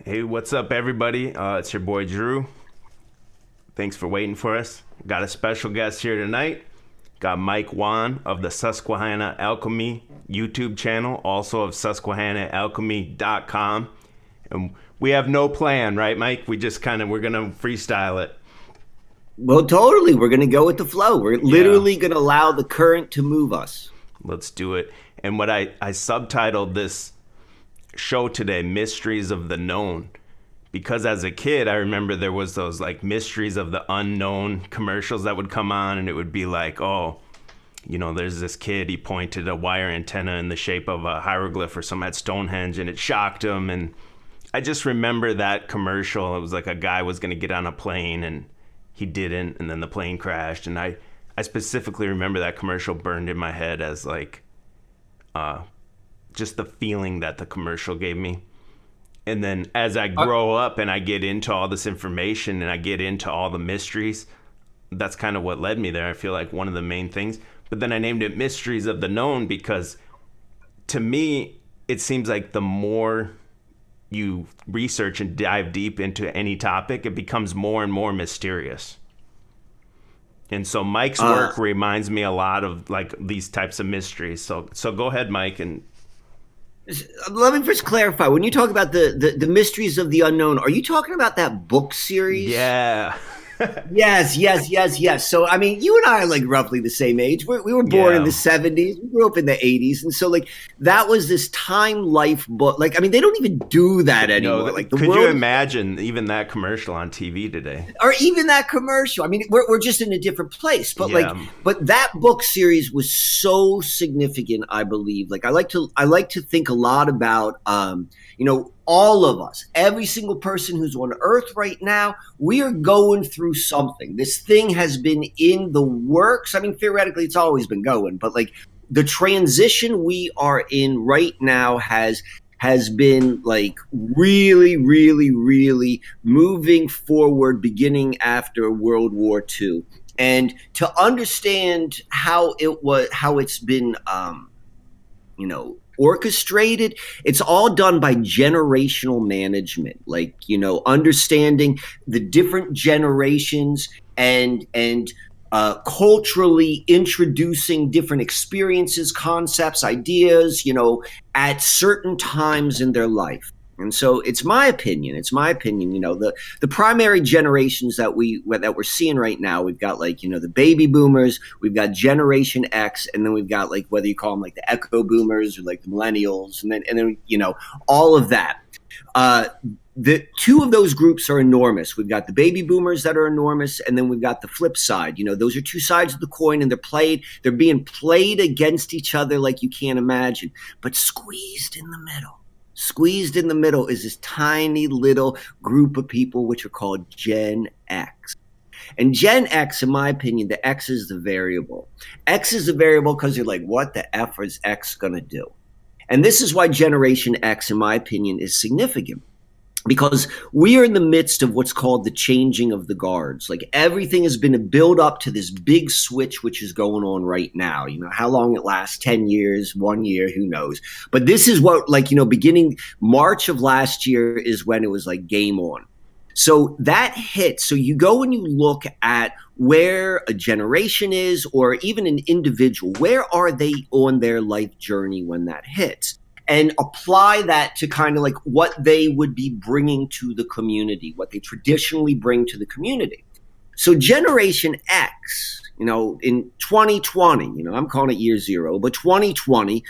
Hey, what's up, everybody? It's your boy Drew. Thanks for waiting for us. Got a special guest here tonight. Got Mike Wann of the Susquehanna Alchemy YouTube channel, also of susquehannaalchemy.com. And we have no plan, right, Mike? We're gonna freestyle it. Well, totally. We're going to go with the flow. We're literally going to allow the current to move us. Let's do it. And what I subtitled this show today, Mysteries of the Known, because as a kid I remember there was those like Mysteries of the Unknown commercials that would come on, and it would be like, oh, there's this kid, he pointed a wire antenna in the shape of a hieroglyph or something at Stonehenge, and it shocked him. And I just remember that commercial. It was like a guy was going to get on a plane and he didn't, and then the plane crashed. And I specifically remember that commercial burned in my head as like just the feeling that the commercial gave me. And then as I grow up and I get into all this information and I get into all the mysteries, that's kind of what led me there. I feel like one of the main things. But then I named it Mysteries of the Known because to me, it seems like the more you research and dive deep into any topic, it becomes more and more mysterious. And so Mike's work reminds me a lot of like these types of mysteries. So go ahead, Mike. And let me first clarify. When you talk about the mysteries of the unknown, are you talking about that book series? Yeah. Yes. So, I mean, you and I are like roughly the same age. We were born in the 70s. We grew up in the 80s. And so, like, that was this Time Life book. Like, I mean, they don't even do that anymore. No, like, could you imagine even that commercial on TV today? Or even that commercial. I mean, we're just in a different place. But but that book series was so significant, I believe. Like, I like to think a lot about, all of us, every single person who's on earth right now, we are going through something. This thing has been in the works. I mean, theoretically, it's always been going, but like the transition we are in right now has been like really, really, really moving forward beginning after World War II. And to understand how it's been, orchestrated, it's all done by generational management, like, understanding the different generations and culturally introducing different experiences, concepts, ideas, at certain times in their life. And so it's my opinion, the primary generations that we're seeing right now, we've got like, the baby boomers, we've got Generation X, and then we've got like, whether you call them like the echo boomers or like the millennials, and then all of that. The two of those groups are enormous. We've got the baby boomers that are enormous, and then we've got the flip side. Those are two sides of the coin, and they're being played against each other like you can't imagine, but squeezed in the middle. Squeezed in the middle is this tiny little group of people which are called Gen X. And Gen X, in my opinion, the X is the variable. X is the variable because you're like, what the F is X going to do? And this is why Generation X, in my opinion, is significant. Because we are in the midst of what's called the changing of the guards. Like everything has been a build up to this big switch, which is going on right now. How long it lasts, 10 years, 1 year, who knows? But this is what, beginning March of last year is when it was like game on. So that hits. So you go and you look at where a generation is, or even an individual, where are they on their life journey when that hits? And apply that to kind of like what they would be bringing to the community, what they traditionally bring to the community. So Generation X, in 2020, I'm calling it year zero, but 2020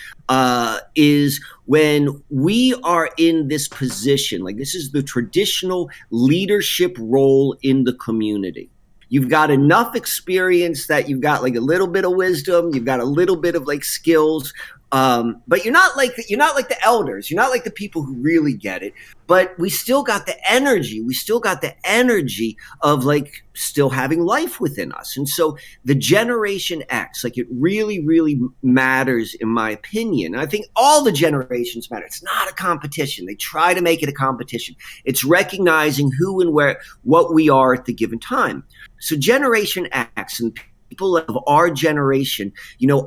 is when we are in this position. Like this is the traditional leadership role in the community. You've got enough experience that you've got like a little bit of wisdom, you've got a little bit of like skills. But you're not like the elders. You're not like the people who really get it. But we still got the energy. We still got the energy of like still having life within us. And so the Generation X, like it really, really matters in my opinion. And I think all the generations matter. It's not a competition. They try to make it a competition. It's recognizing who and where, what we are at the given time. So Generation X, and people of our generation,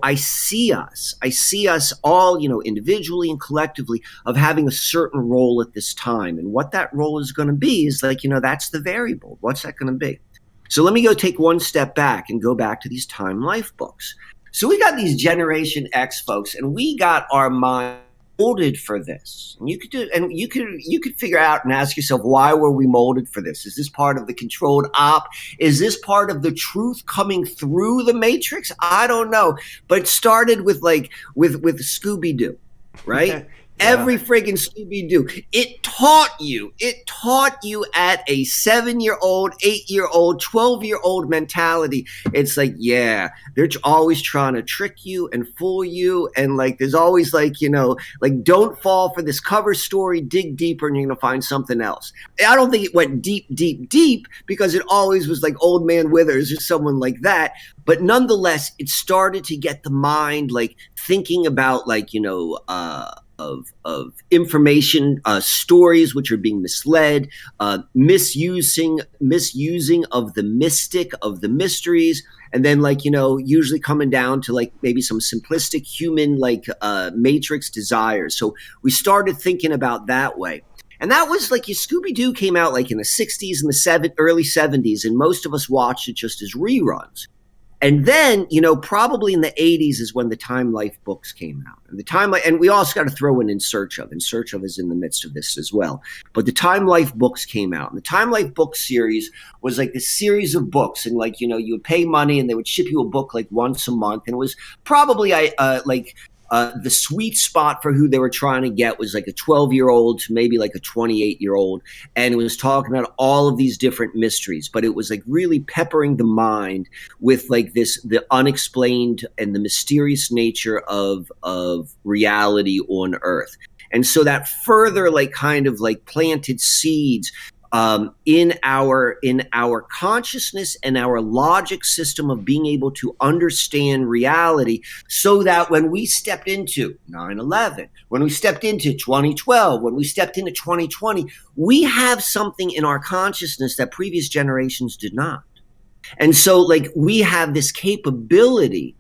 I see us all, individually and collectively, of having a certain role at this time. And what that role is going to be is like, that's the variable. What's that going to be? So let me go take one step back and go back to these Time Life books. So we got these Generation X folks, and we got our mind molded for this. And you could figure out and ask yourself, why were we molded for this? Is this part of the controlled op? Is this part of the truth coming through the matrix? I don't know. But it started with Scooby-Doo, right? Yeah. Every friggin' Scooby-Doo. It taught you at a 7-year-old, 8-year-old, 12-year-old mentality. It's like, yeah, they're always trying to trick you and fool you. And like, there's always like, don't fall for this cover story, dig deeper and you're going to find something else. I don't think it went deep, deep, deep, because it always was like Old Man Withers or someone like that. But nonetheless, it started to get the mind like thinking about like, of information, stories which are being misled, misusing of the mystic, of the mysteries, and then like, usually coming down to like maybe some simplistic human like matrix desires. So we started thinking about that way. And that was like, Scooby-Doo came out like in the 60s and the early 70s, and most of us watched it just as reruns. And then, probably in the 80s is when the Time Life books came out. And we also got to throw in Search Of. And Search Of is in the midst of this as well. But the Time Life books came out. And the Time Life book series was like this series of books. And like, you would pay money and they would ship you a book like once a month. And it was probably the sweet spot for who they were trying to get was like a 12-year-old to maybe like a 28-year-old. And it was talking about all of these different mysteries, but it was like really peppering the mind with like the unexplained and the mysterious nature of reality on Earth. And so that further like kind of like planted seeds in our consciousness and our logic system of being able to understand reality, so that when we stepped into 9/11, when we stepped into 2012, when we stepped into 2020, we have something in our consciousness that previous generations did not. And so like we have this capability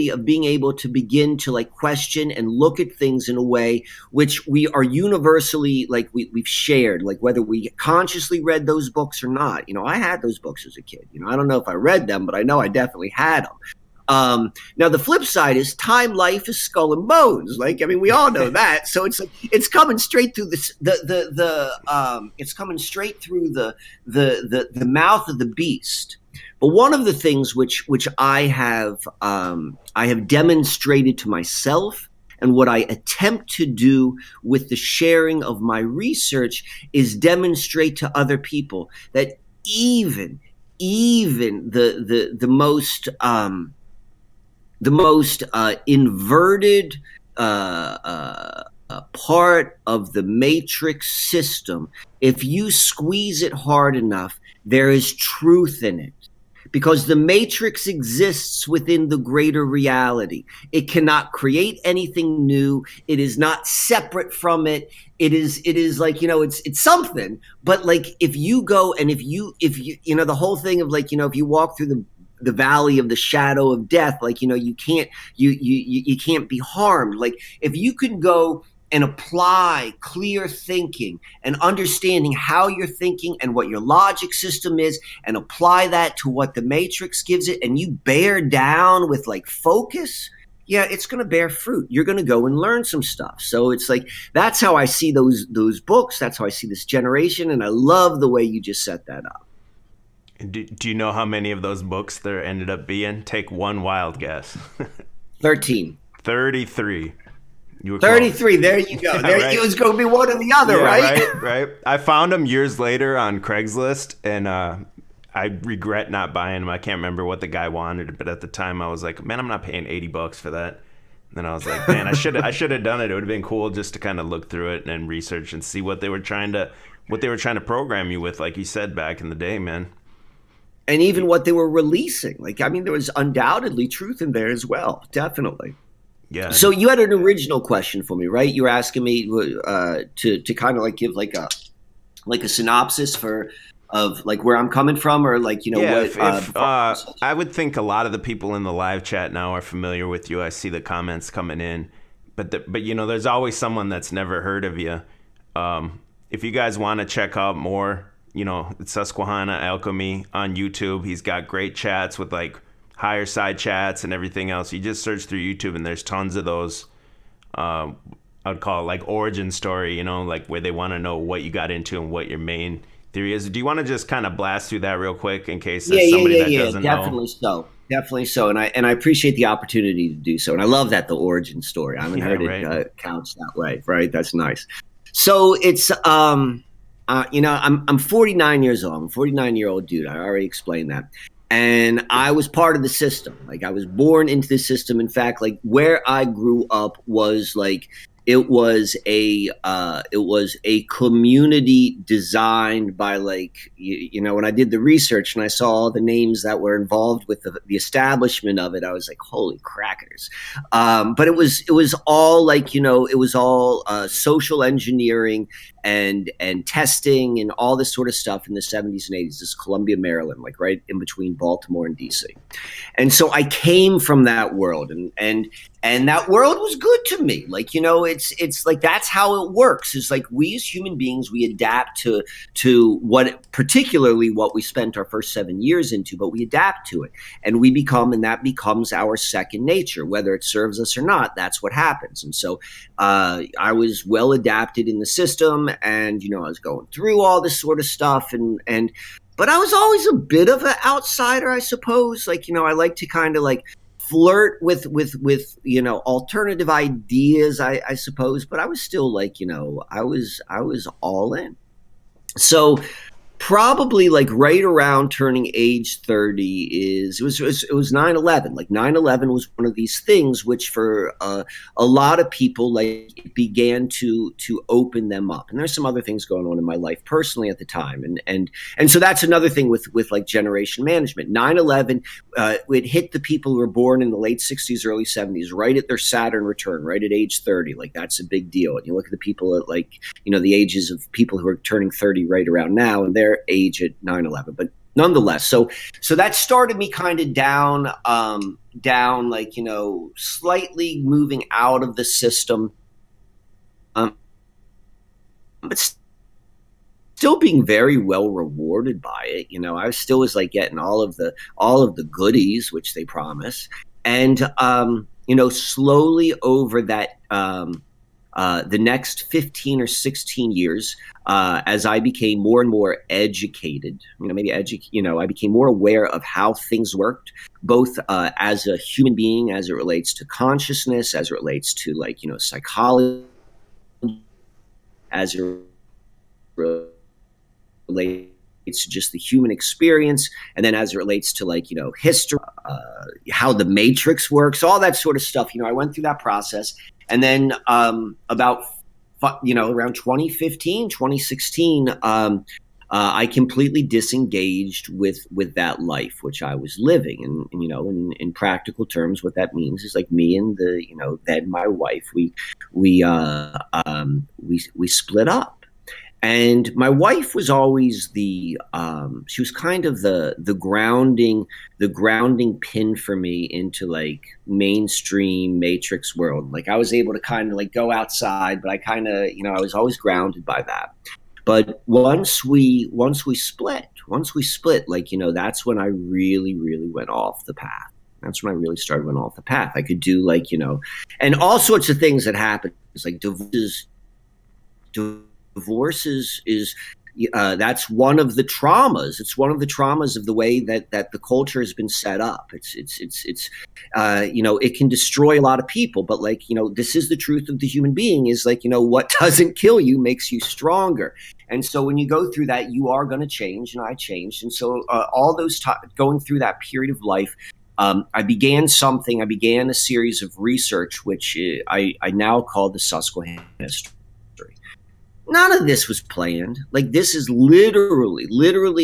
of being able to begin to like question and look at things in a way which we are universally like we've shared, like whether we consciously read those books or not. I had those books as a kid. I don't know if I read them, but I know I definitely had them. Now the flip side is Time Life is Skull and Bones. Like, I mean, we all know that. So it's like it's coming straight through it's coming straight through the mouth of the beast. But one of the things which I have demonstrated to myself, and what I attempt to do with the sharing of my research, is demonstrate to other people that even the most inverted part of the matrix system, if you squeeze it hard enough, there is truth in it. Because the matrix exists within the greater reality. It cannot create anything new. It is not separate from it. It is like, it's something. But like, if you go and if you the whole thing of like, if you walk through the valley of the shadow of death, like, you can't be harmed. Like, if you can go and apply clear thinking and understanding how you're thinking and what your logic system is, and apply that to what the matrix gives it, and you bear down with like focus, yeah, it's going to bear fruit. You're going to go and learn some stuff. So it's like, that's how I see those books. That's how I see this generation. And I love the way you just set that up. Do you know how many of those books there ended up being? Take one wild guess. 13. 33. You were 33. Close. There you go. Yeah, right? It was going to be one or the other, yeah, right? Right. I found them years later on Craigslist, and I regret not buying them. I can't remember what the guy wanted, but at the time I was like, man, I'm not paying $80 for that. And then I was like, man, I should have done it. It would have been cool just to kind of look through it and research and see what they were trying to program you with, like you said back in the day, man. And even what they were releasing. Like, I mean, there was undoubtedly truth in there as well. Definitely. Yeah. So you had an original question for me, right? You were asking me to kind of like give like a synopsis for of like where I'm coming from, or like, Yeah, what, if before I would think a lot of the people in the live chat now are familiar with you. I see the comments coming in, but there's always someone that's never heard of you. If you guys want to check out more, it's Susquehanna Alchemy on YouTube. He's got great chats with like higher side chats and everything else. You just search through YouTube and there's tons of those. I'd call it like origin story, like where they want to know what you got into and what your main theory is. Do you want to just kind of blast through that real quick in case Yeah, there's yeah, somebody yeah, that yeah. doesn't know? Definitely so. Definitely so. And I appreciate the opportunity to do so. And I love that, the origin story. I haven't Yeah, heard right. it couched that way. Right. That's nice. So it's I'm 49 years old. I'm a 49-year-old dude. I already explained that. And I was part of the system. Like, I was born into the system. In fact, like, where I grew up was like, it was a community designed by, like, when I did the research and I saw all the names that were involved with the establishment of it, I was like, holy crackers. But it was all like, it was all social engineering and testing and all this sort of stuff in the 70s and 80s. This is Columbia, Maryland, like right in between Baltimore and DC. And so I came from that world, and that world was good to me. Like, it's like, that's how it works. Is like, we as human beings, we adapt to particularly what we spent our first 7 years into, but we adapt to it, and and that becomes our second nature, whether it serves us or not. That's what happens. And so I was well adapted in the system, and I was going through all this sort of stuff, and but I was always a bit of an outsider, I suppose. Like, I like to kind of like flirt with alternative ideas, I suppose. But I was still like, I was all in. So probably like right around turning age 30 it was 9/11. Like, 9/11 was one of these things which for a lot of people, like, it began to open them up. And there's some other things going on in my life personally at the time, and so that's another thing with like generation management. 9/11, it hit the people who were born in the late 60s, early 70s, right at their Saturn return, right at age 30. Like, that's a big deal. And you look at the people at, like, the ages of people who are turning 30 right around now, and they're age at 9/11. But nonetheless, so that started me kind of down, like, slightly moving out of the system, but still being very well rewarded by it. I still was like getting all of the goodies which they promise. And slowly over that the next 15 or 16 years, as I became more and more educated, I became more aware of how things worked, both as a human being, as it relates to consciousness, as it relates to, like, psychology, as it relates to just the human experience, and then as it relates to, like, history, how the matrix works, all that sort of stuff. I went through that process. And then about around 2015, 2016, I completely disengaged with that life which I was living. And in practical terms, what that means is, like, me and then my wife, we split up. And my wife was always she was kind of the grounding pin for me into, like, mainstream matrix world. Like, I was able to kind of, like, go outside, but I kind of, I was always grounded by that. But once we split, like, that's when I really, really went off the path. That's when I really started went off the path. I could do, like, and all sorts of things that happened. It's like divorce is that's one of the traumas. It's one of the traumas of the way that the culture has been set up. It's it can destroy a lot of people, but, like, this is the truth of the human being, is, like, what doesn't kill you makes you stronger. And so when you go through that, you are going to change, and I changed. And so all those going through that period of life, I began a series of research, which I now call the Susquehanna history. None of this was planned. Like, this is literally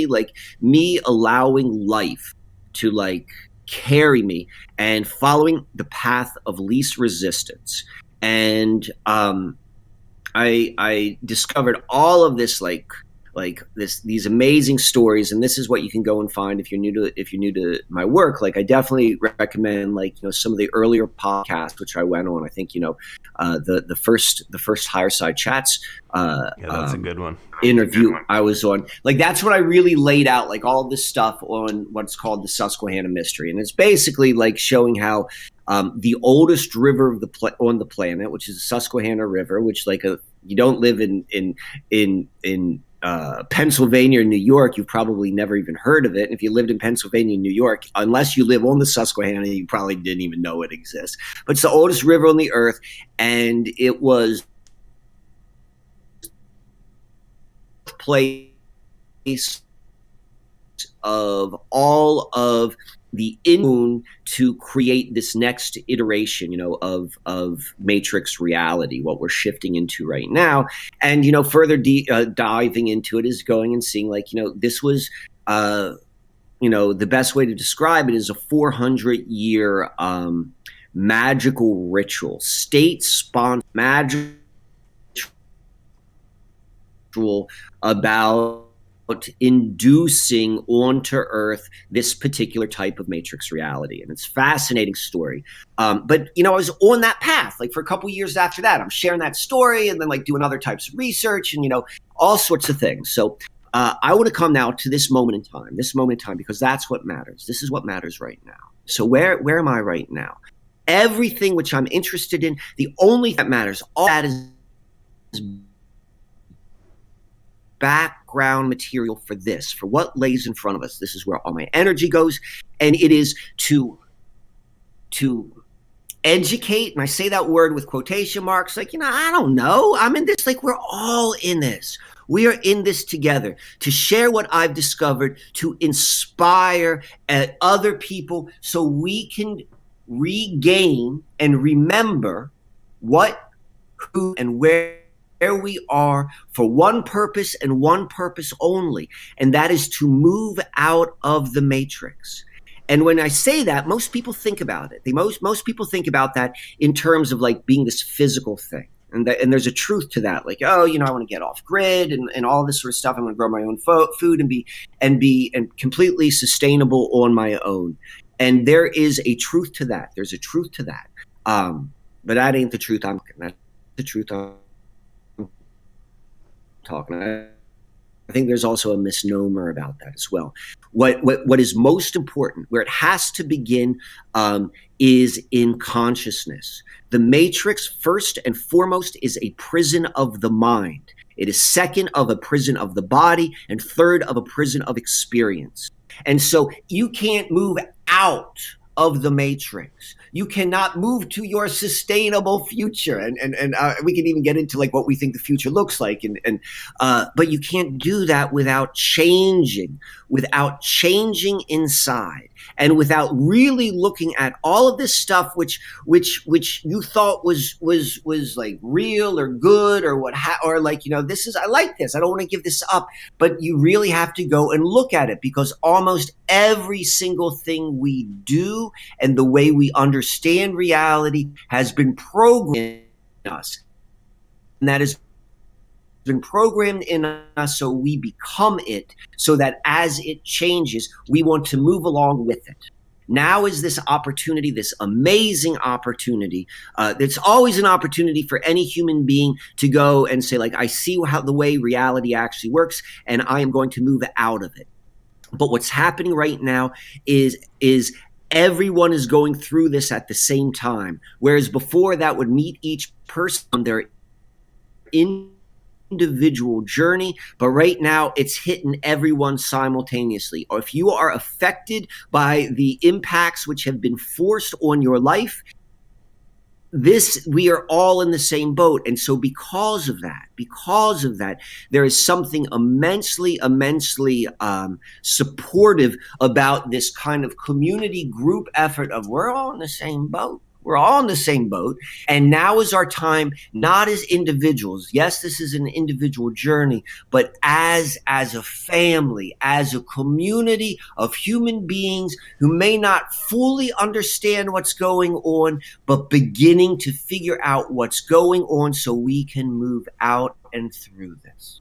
like me allowing life to, like, carry me and following the path of least resistance. And I discovered all of this, like, like these amazing stories, and this is what you can go and find if you're new to my work. Like I definitely recommend, like, some of the earlier podcasts which I went on. I think the first Higher Side Chats Yeah, that's a good one. interview I was on. Like that's when I really laid out like all this stuff on what's called the Susquehanna Mystery, and it's basically like showing how the oldest river on the planet, which is the Susquehanna River, which you don't live in Pennsylvania or New York, you've probably never even heard of it. And if you lived in Pennsylvania and New York, unless you live on the Susquehanna, you probably didn't even know it exists. But it's the oldest river on the earth, and it was place of all of the moon to create this next iteration, of matrix reality, what we're shifting into right now. And, further diving into it is going and seeing this was, the best way to describe it is a 400-year magical ritual, state-sponsored magical about inducing onto Earth this particular type of matrix reality. And it's a fascinating story. But, I was on that path, like for a couple years after that, I'm sharing that story and then like doing other types of research and, all sorts of things. So I want to come now to this moment in time, because that's what matters. This is what matters right now. So where am I right now? Everything which I'm interested in, the only thing that matters, all that is background material for what lays in front of us. This is where all my energy goes, and it is to educate. And I say that word with quotation marks, like, I don't know, I'm in this, like we're all in this. We are in this together to share what I've discovered, to inspire other people so we can regain and remember what, who, and where we are for one purpose and one purpose only, and that is to move out of the matrix. And when I say that, most people think about it. Most people think about that in terms of like being this physical thing. And there's a truth to that. Like, I want to get off grid and all this sort of stuff. I'm going to grow my own food and be completely sustainable on my own. And there is a truth to that. There's a truth to that. But that ain't the truth. That's the truth I'm talking. I think there's also a misnomer about that as well. What is most important, where it has to begin, is in consciousness. The matrix, first and foremost, is a prison of the mind. It is second of a prison of the body, and third of a prison of experience. And so you can't move out of the matrix. You cannot move to your sustainable future. And we can even get into like what we think the future looks like. But you can't do that without changing inside, and without really looking at all of this stuff which you thought was like real or good or or like, this is, I like this, I don't want to give this up. But you really have to go and look at it, because almost every single thing we do and the way we understand reality has been programmed in us. And that has been programmed in us so we become it, so that as it changes, we want to move along with it. Now is this opportunity, this amazing opportunity. It's always an opportunity for any human being to go and say, like, I see how the way reality actually works, and I am going to move out of it. But what's happening right now is everyone is going through this at the same time, whereas before that would meet each person on their individual journey. But right now it's hitting everyone simultaneously. Or if you are affected by the impacts which have been forced on your life, we are all in the same boat. And so because of that, there is something immensely supportive about this kind of community group effort of we're all in the same boat. We're all in the same boat. And now is our time, not as individuals. Yes, this is an individual journey, but as a family, as a community of human beings who may not fully understand what's going on, but beginning to figure out what's going on so we can move out and through this.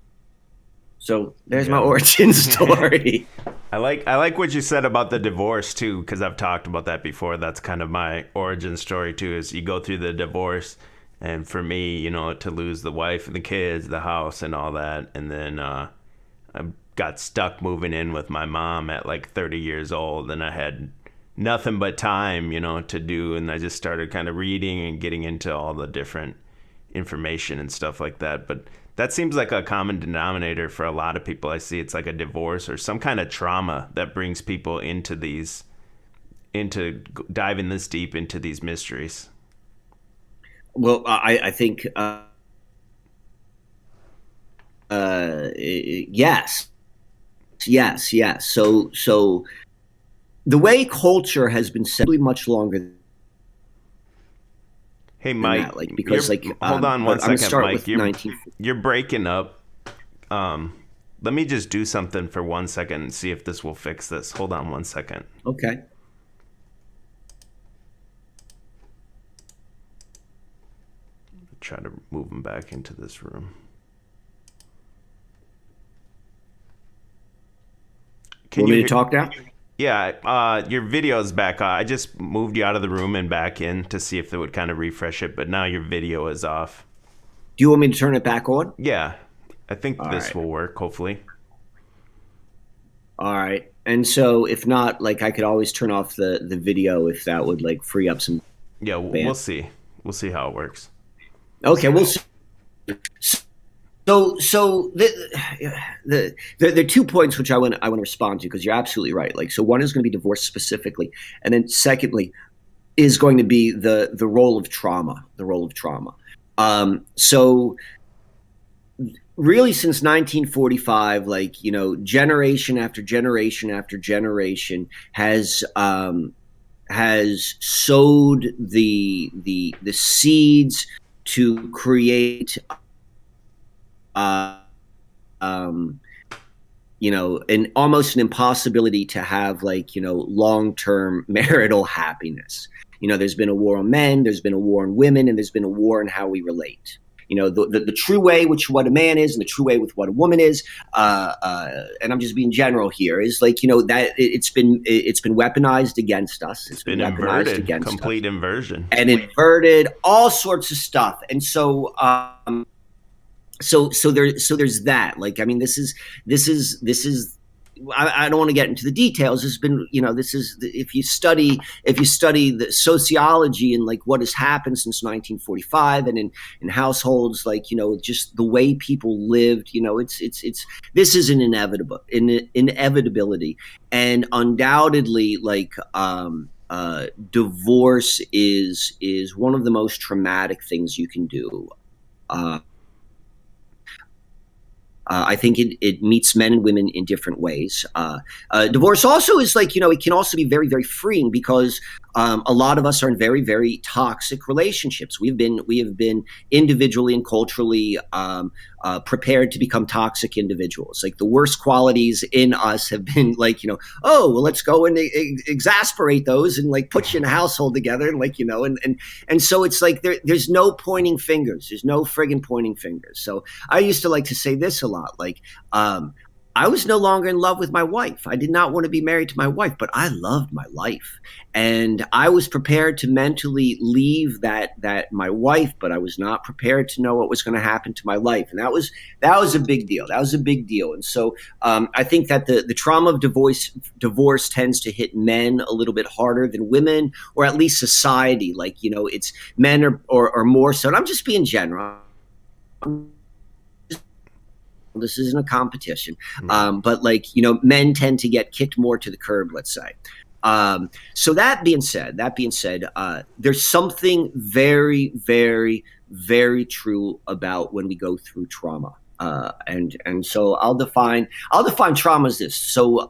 So there's my Yeah. origin story. I like what you said about the divorce too, because I've talked about that before. That's kind of my origin story too. Is you go through the divorce, and for me, to lose the wife and the kids, the house, and all that, and then I got stuck moving in with my mom at like 30 years old, and I had nothing but time, to do, and I just started kind of reading and getting into all the different information and stuff like that. But that seems like a common denominator for a lot of people I see. It's like a divorce or some kind of trauma that brings people into diving this deep into these mysteries. Well, I think yes, yes. So the way culture has been simply much longer than Hey, Mike, that, like because like hold on one I'm gonna second, start Mike. with You're 19. you're breaking up. Let me just do something for 1 second and see if this will fix this. Hold on 1 second. Okay. Try to move him back into this room. Can Want me you to talk now? Yeah, your video's back. I just moved you out of the room and back in to see if it would kind of refresh it, but now your video is off. Do you want me to turn it back on? Yeah, I think All this right. will work, hopefully. All right. And so if not, like I could always turn off the video if that would like free up some Yeah, band. we'll see. We'll see how it works. Okay, we'll see. So the are 2 points which I want to respond to because you're absolutely right. Like, so one is going to be divorce specifically, and then secondly is going to be the role of trauma, So really, since 1945, like generation after generation after generation has sowed the seeds to create an almost an impossibility to have long-term marital happiness. There's been a war on men, there's been a war on women, and there's been a war on how we relate. The true way which what a man is and the true way with what a woman is, and I'm just being general here, is that it's been weaponized against us. It's been weaponized inverted, against complete us. Inversion. And inverted, all sorts of stuff. And so there's that. Like, I mean, this is I don't want to get into the details. It's been, this is if you study the sociology and like what has happened since 1945 and in households, like, just the way people lived, it's this is an inevitability, and undoubtedly, like, divorce is one of the most traumatic things you can do. I think it meets men and women in different ways. Divorce also is like, it can also be very, very freeing because a lot of us are in very, very toxic relationships. We have been individually and culturally prepared to become toxic individuals. Like, the worst qualities in us have been like, oh, well, let's go and exasperate those and like put you in a household together and like, and so it's like there's no pointing fingers. There's no friggin' pointing fingers. So I used to like to say this a lot, like, I was no longer in love with my wife. I did not want to be married to my wife, but I loved my life. And I was prepared to mentally leave that my wife, but I was not prepared to know what was going to happen to my life. And that was a big deal. That was a big deal. And so I think that the trauma of divorce tends to hit men a little bit harder than women, or at least society. Like, it's men or more so. And I'm just being general. This isn't a competition, but like, men tend to get kicked more to the curb, let's say. So that being said, there's something very, very, very true about when we go through trauma. And so I'll define trauma as this. So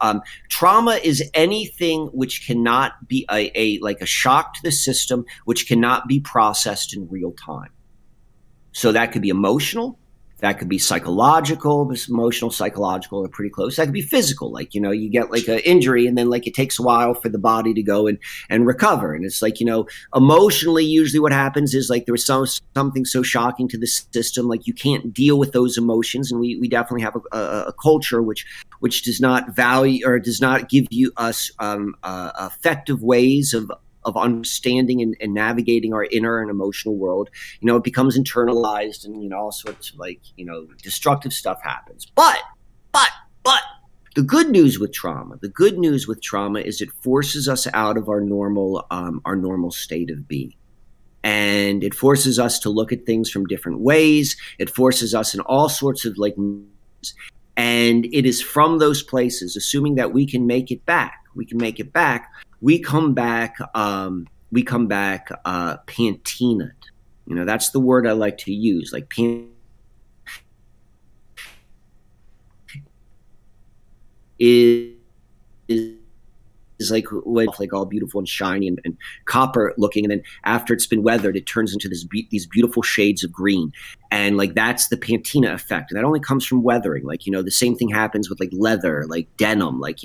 trauma is anything which cannot be like a shock to the system, which cannot be processed in real time. So that could be emotional. That could be psychological, emotional, psychological are pretty close. That could be physical, like, you get like an injury and then like it takes a while for the body to go and recover. And it's like, emotionally, usually what happens is like there was something so shocking to the system, like you can't deal with those emotions. And we definitely have a culture which does not value or does not give you us effective ways of understanding and navigating our inner and emotional world. It becomes internalized, and all sorts of like destructive stuff happens. But the good news with trauma is it forces us out of our normal state of being. And it forces us to look at things from different ways. It forces us in all sorts of like, and it is from those places, assuming that we can make it back. We come back pantinaed. That's the word I like to use. Like is like all beautiful and shiny and copper looking, and then after it's been weathered, it turns into these beautiful shades of green, and like that's the patina effect, and that only comes from weathering. Like the same thing happens with like leather, like denim, like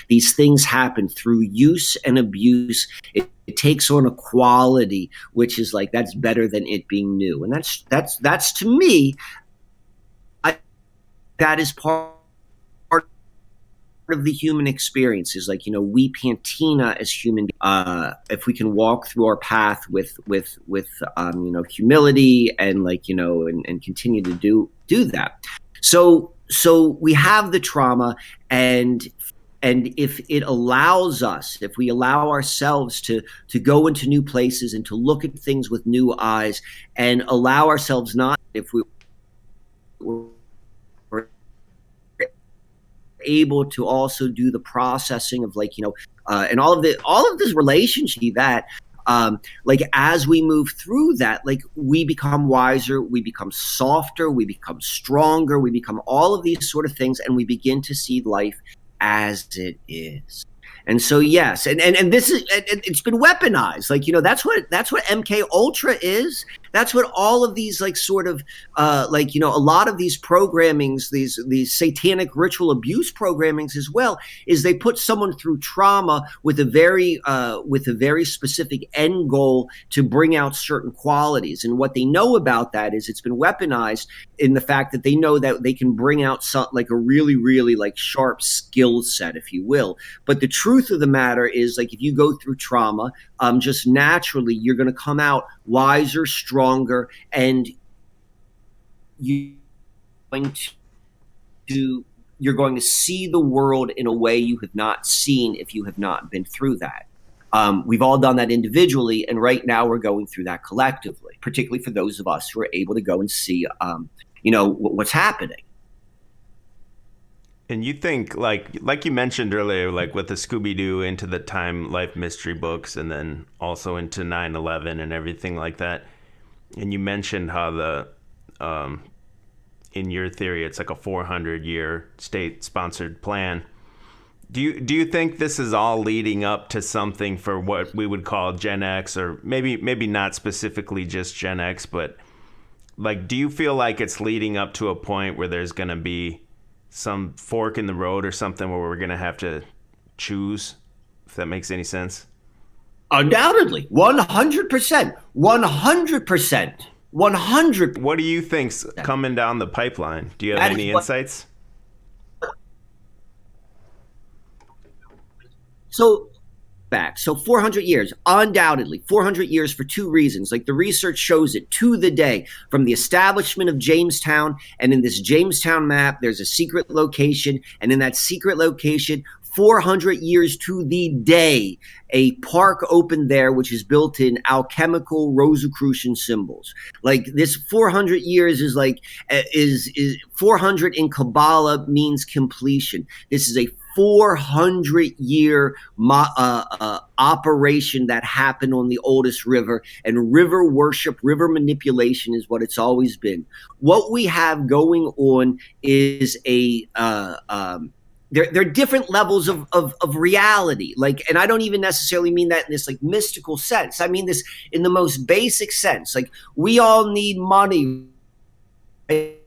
these things happen through use and abuse. It takes on a quality which is like that's better than it being new, and that's to me, that is part of the human experience. Is like we patina as human if we can walk through our path with humility and like and continue to do that. So we have the trauma, and if it allows us, if we allow ourselves to go into new places and to look at things with new eyes, and allow ourselves not, if we able to also do the processing of like and all of this relationship, that like as we move through that, like we become wiser, we become softer, we become stronger, we become all of these sort of things, and we begin to see life as it is. And so yes, and this is, it's been weaponized. Like that's what MK Ultra is. That's what all of these like sort of like a lot of these programmings, these satanic ritual abuse programmings as well, is they put someone through trauma with a very specific end goal to bring out certain qualities. And what they know about that is it's been weaponized in the fact that they know that they can bring out like a really, really like sharp skill set, if you will. But the truth of the matter is, like, if you go through trauma, just naturally you're going to come out wiser, stronger, and you're going to see the world in a way you have not seen if you have not been through that. We've all done that individually, and right now we're going through that collectively, particularly for those of us who are able to go and see what's happening. And you think, like you mentioned earlier, like with the Scooby-Doo Into the Time Life mystery books, and then also into 9/11 and everything like that. And you mentioned how in your theory, it's like a 400-year state-sponsored plan. Do you think this is all leading up to something for what we would call Gen X, or maybe not specifically just Gen X, but like, do you feel like it's leading up to a point where there's going to be some fork in the road or something where we're going to have to choose, if that makes any sense? Undoubtedly. 100%. 100%. 100%. What do you think's coming down the pipeline? Do you have any insights? So 400 years, undoubtedly 400 years, for two reasons. Like, the research shows it to the day, from the establishment of Jamestown. And in this Jamestown map, there's a secret location. And in that secret location, 400 years to the day, a park opened there, which is built in alchemical Rosicrucian symbols. Like, this 400 years is like, is 400 in Kabbalah means completion. This is a 400-year operation that happened on the oldest river, and river worship, river manipulation is what it's always been. What we have going on is there are different levels of reality. Like, and I don't even necessarily mean that in this like mystical sense. I mean this in the most basic sense. Like, we all need money, right?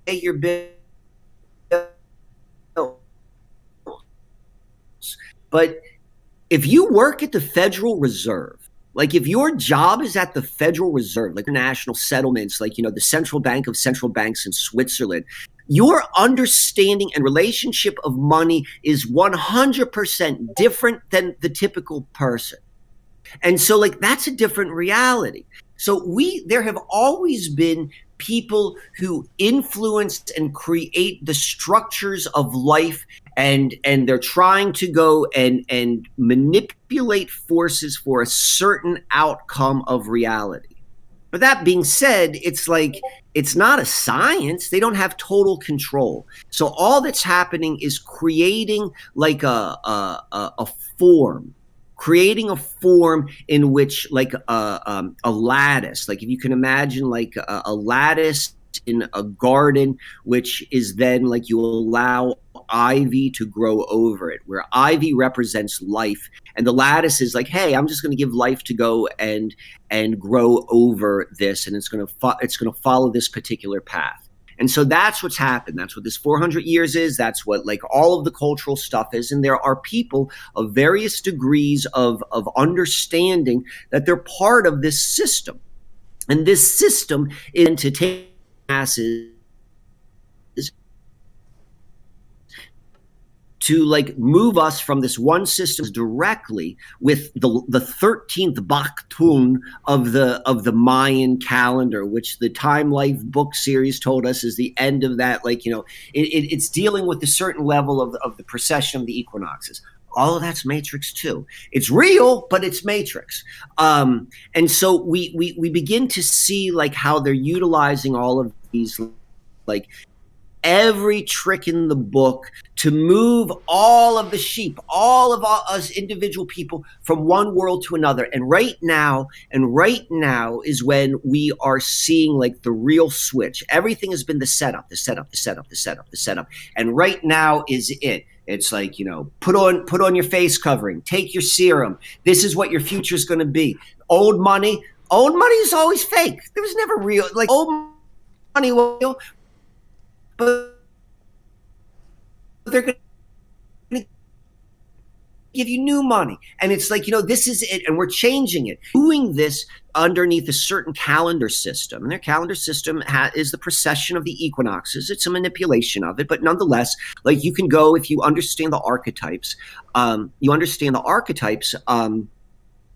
your bills. But if you work at the Federal Reserve, like if your job is at the Federal Reserve, like international settlements, like, the central bank of central banks in Switzerland, your understanding and relationship of money is 100% different than the typical person. And so, like, that's a different reality. So there have always been people who influence and create the structures of life, and they're trying to go and manipulate forces for a certain outcome of reality. But that being said, it's like, it's not a science. They don't have total control. So all that's happening is creating like a form, creating a form in which, like, a lattice, like if you can imagine like a lattice in a garden, which is then like you allow ivy to grow over it, where ivy represents life, and the lattice is like, hey, I'm just going to give life to go and grow over this, and it's going to follow this particular path. And so that's what's happened. That's what this 400 years is. That's what, like, all of the cultural stuff is. And there are people of various degrees of understanding that they're part of this system. And this system is to take masses to, like, move us from this one system directly with the 13th Baktun of the Mayan calendar, which the Time Life book series told us is the end of that. Like, it's dealing with a certain level of the precession of the equinoxes. All of that's Matrix too. It's real, but it's Matrix. And so we begin to see, like, how they're utilizing all of these, like, every trick in the book to move all of the sheep, all of us individual people, from one world to another. And right now is when we are seeing, like, the real switch. Everything has been the setup. And right now is it. It's like, put on your face covering, take your serum. This is what your future is going to be. Old money is always fake. There was never real, like, old money was real, but they're going to give you new money. And it's like, this is it. And we're changing it, doing this underneath a certain calendar system. And their calendar system is the precession of the equinoxes. It's a manipulation of it. But nonetheless, like, you can go, if you understand the archetypes,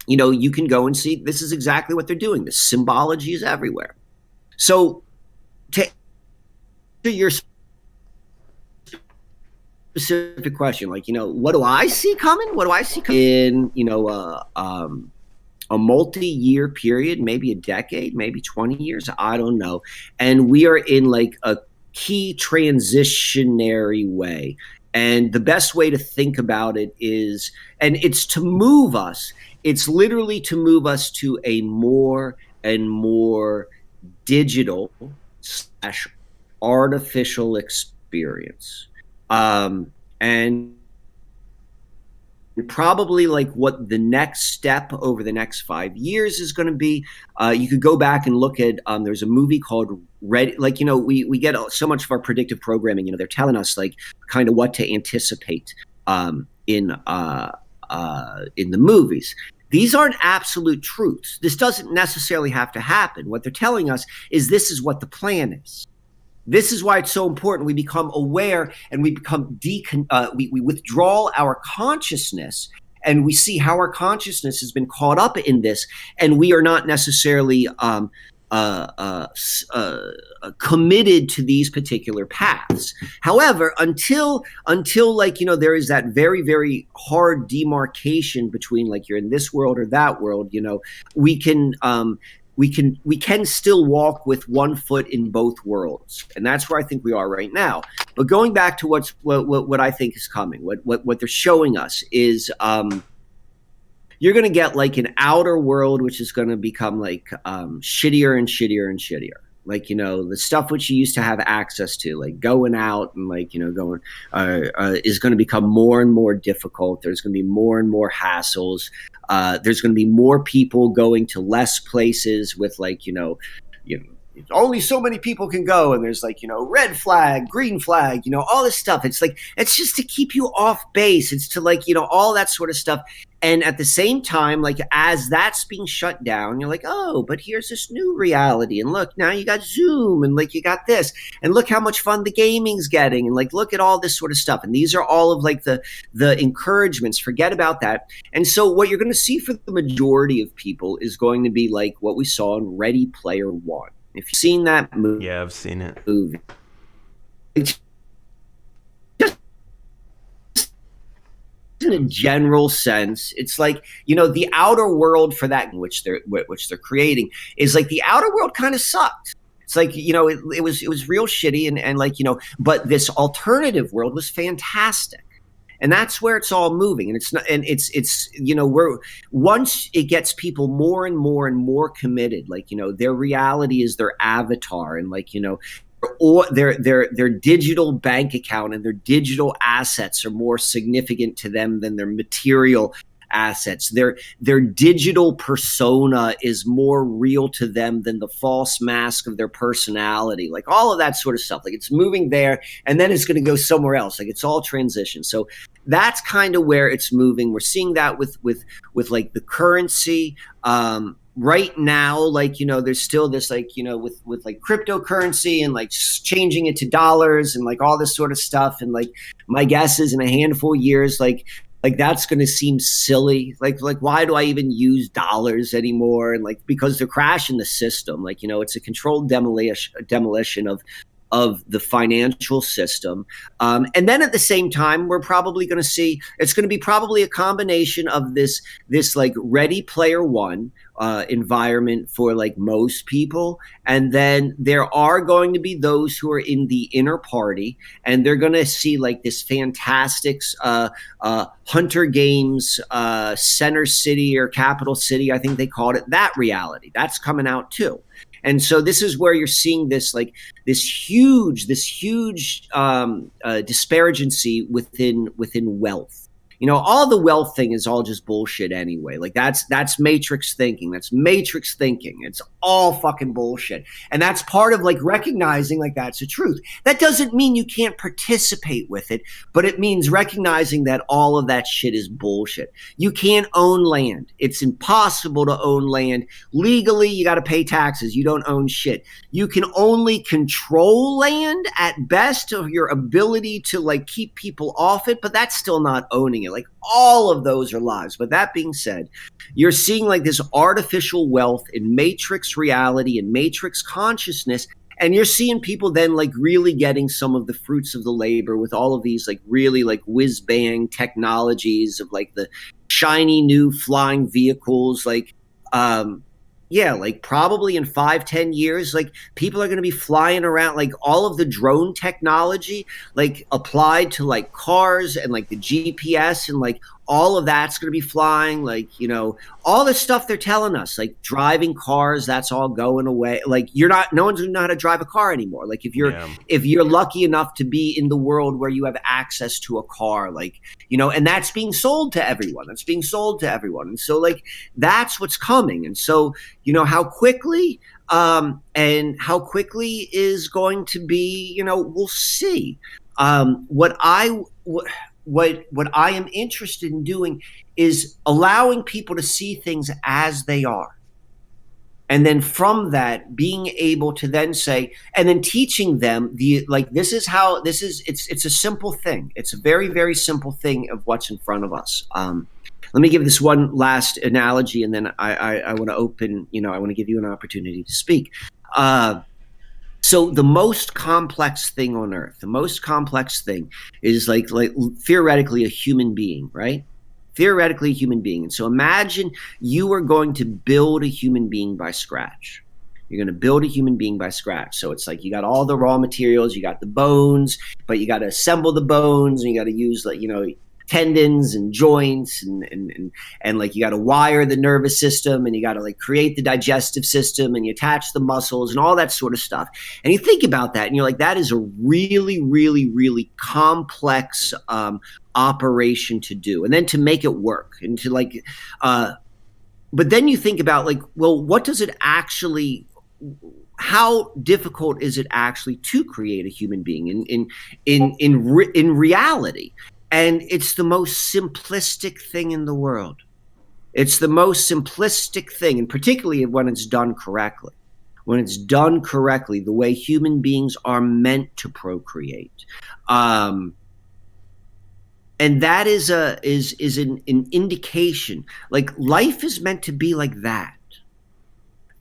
you can go and see this is exactly what they're doing. The symbology is everywhere. So to your specific question, like, what do I see coming? What do I see coming in, a multi-year period, maybe a decade, maybe 20 years, I don't know. And we are in, like, a key transitionary way. And the best way to think about it is, and it's to move us, it's literally to move us to a more and more digital / artificial experience. And probably, like, what the next step over the next 5 years is going to be. You could go back and look at, there's a movie called Red. Like, we get so much of our predictive programming, they're telling us, like, kind of what to anticipate in the movies. These aren't absolute truths. This doesn't necessarily have to happen. What they're telling us is this is what the plan is. This is why it's so important we become aware, and we become we withdraw our consciousness, and we see how our consciousness has been caught up in this, and we are not necessarily committed to these particular paths. However, until like, there is that very, very hard demarcation between, like, you're in this world or that world, we can still walk with one foot in both worlds. And that's where I think we are right now. But going back to what I think is coming, what they're showing us is, you're going to get, like, an outer world, which is going to become, like, shittier and shittier and shittier. Like, the stuff which you used to have access to, like going out and, like, going is going to become more and more difficult. There's going to be more and more hassles. There's going to be more people going to less places with, like, only so many people can go, and there's like, red flag, green flag, all this stuff. It's like, it's just to keep you off base. It's to like, all that sort of stuff. And at the same time, like, as that's being shut down, you're like, oh, but here's this new reality, and look, now you got Zoom, and like, you got this, and look how much fun the gaming's getting, and like, look at all this sort of stuff. And these are all of like the encouragements. Forget about that. And so what you're going to see for the majority of people is going to be like what we saw in Ready Player One. If you've seen that movie, Yeah, I've seen it. It's just in a general sense, it's like, the outer world for that which they're creating is like the outer world kind of sucked. It's like, it was real shitty, and like, but this alternative world was fantastic. And that's where it's all moving. And it's not, and it's we're, once it gets people more and more and more committed, like, their reality is their avatar, and like, or their digital bank account and their digital assets are more significant to them than their material assets. Their digital persona is more real to them than the false mask of their personality. Like, all of that sort of stuff. Like, it's moving there, and then it's going to go somewhere else. Like, it's all transition. So that's kind of where it's moving. We're seeing that with like the currency. Right now, like, there's still this, like, with like cryptocurrency and like changing it to dollars and like all this sort of stuff. And like, my guess is in a handful of years, like that's going to seem silly. Like why do I even use dollars anymore? And like, because they're crashing the system. Like, it's a controlled demolition of the financial system. And then at the same time, we're probably going to see, it's going to be probably a combination of this like Ready Player One environment for like most people. And then there are going to be those who are in the inner party, and they're going to see like this fantastic Hunter Games, Center City or Capital City, I think they called it, that reality. That's coming out too. And so this is where you're seeing this like this huge disparagency within wealth. All the wealth thing is all just bullshit anyway. Like, that's matrix thinking. That's matrix thinking. It's all fucking bullshit. And that's part of like recognizing like that's the truth. That doesn't mean you can't participate with it, but it means recognizing that all of that shit is bullshit. You can't own land. It's impossible to own land. Legally, you got to pay taxes. You don't own shit. You can only control land at best of your ability to like keep people off it, but that's still not owning it. Like, all of those are lies. But that being said, you're seeing like this artificial wealth in matrix reality and matrix consciousness, and you're seeing people then like really getting some of the fruits of the labor with all of these like really like whiz bang technologies of like the shiny new flying vehicles. Like, yeah, like probably in 5-10 years, like people are going to be flying around, like all of the drone technology, like applied to like cars and like the GPS and like all of that's going to be flying, like, all the stuff they're telling us, like driving cars, that's all going away. Like, no one's going to know how to drive a car anymore. Like, if you're lucky enough to be in the world where you have access to a car, like, and that's being sold to everyone. And so like, that's what's coming. And so, how quickly, and how quickly is going to be, we'll see. What I am interested in doing is allowing people to see things as they are. And then from that, being able to then say, and then teaching them it's a simple thing. It's a very, very simple thing of what's in front of us. Let me give this one last analogy, and then I want to open, I want to give you an opportunity to speak. So the most complex thing on earth, the most complex thing is like theoretically a human being, right? Theoretically a human being. And so imagine you are going to build a human being by scratch. You're going to build a human being by scratch. So it's like you got all the raw materials, you got the bones, but you got to assemble the bones, and you got to use like, tendons and joints and like you got to wire the nervous system, and you got to like create the digestive system, and you attach the muscles and all that sort of stuff. And you think about that and you're like, that is a really, really, really complex operation to do, and then to make it work and to like but then you think about like, well, what does it actually, how difficult is it actually to create a human being in reality? And it's the most simplistic thing in the world. It's the most simplistic thing, and particularly when it's done correctly. When it's done correctly, the way human beings are meant to procreate. And that is an indication. Like, life is meant to be like that.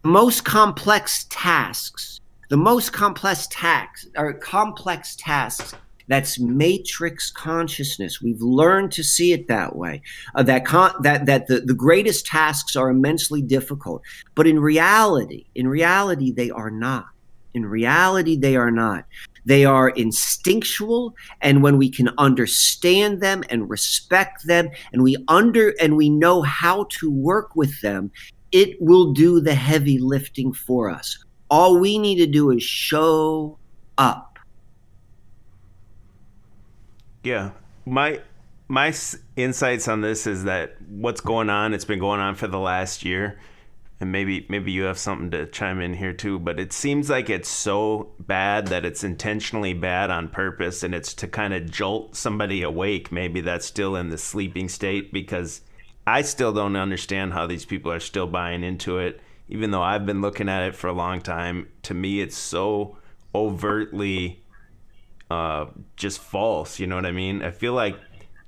Most complex tasks, the most complex tasks, that's matrix consciousness. We've learned to see it that way. That the greatest tasks are immensely difficult, but in reality, they are not. In reality, they are not. They are instinctual, and when we can understand them and respect them, and we know how to work with them, it will do the heavy lifting for us. All we need to do is show up. Yeah. My insights on this is that what's going on, it's been going on for the last year. And maybe you have something to chime in here too, but it seems like it's so bad that it's intentionally bad on purpose, and it's to kind of jolt somebody awake, maybe that's still in the sleeping state, because I still don't understand how these people are still buying into it, even though I've been looking at it for a long time. To me, it's so overtly just false. You know what I mean? I feel like,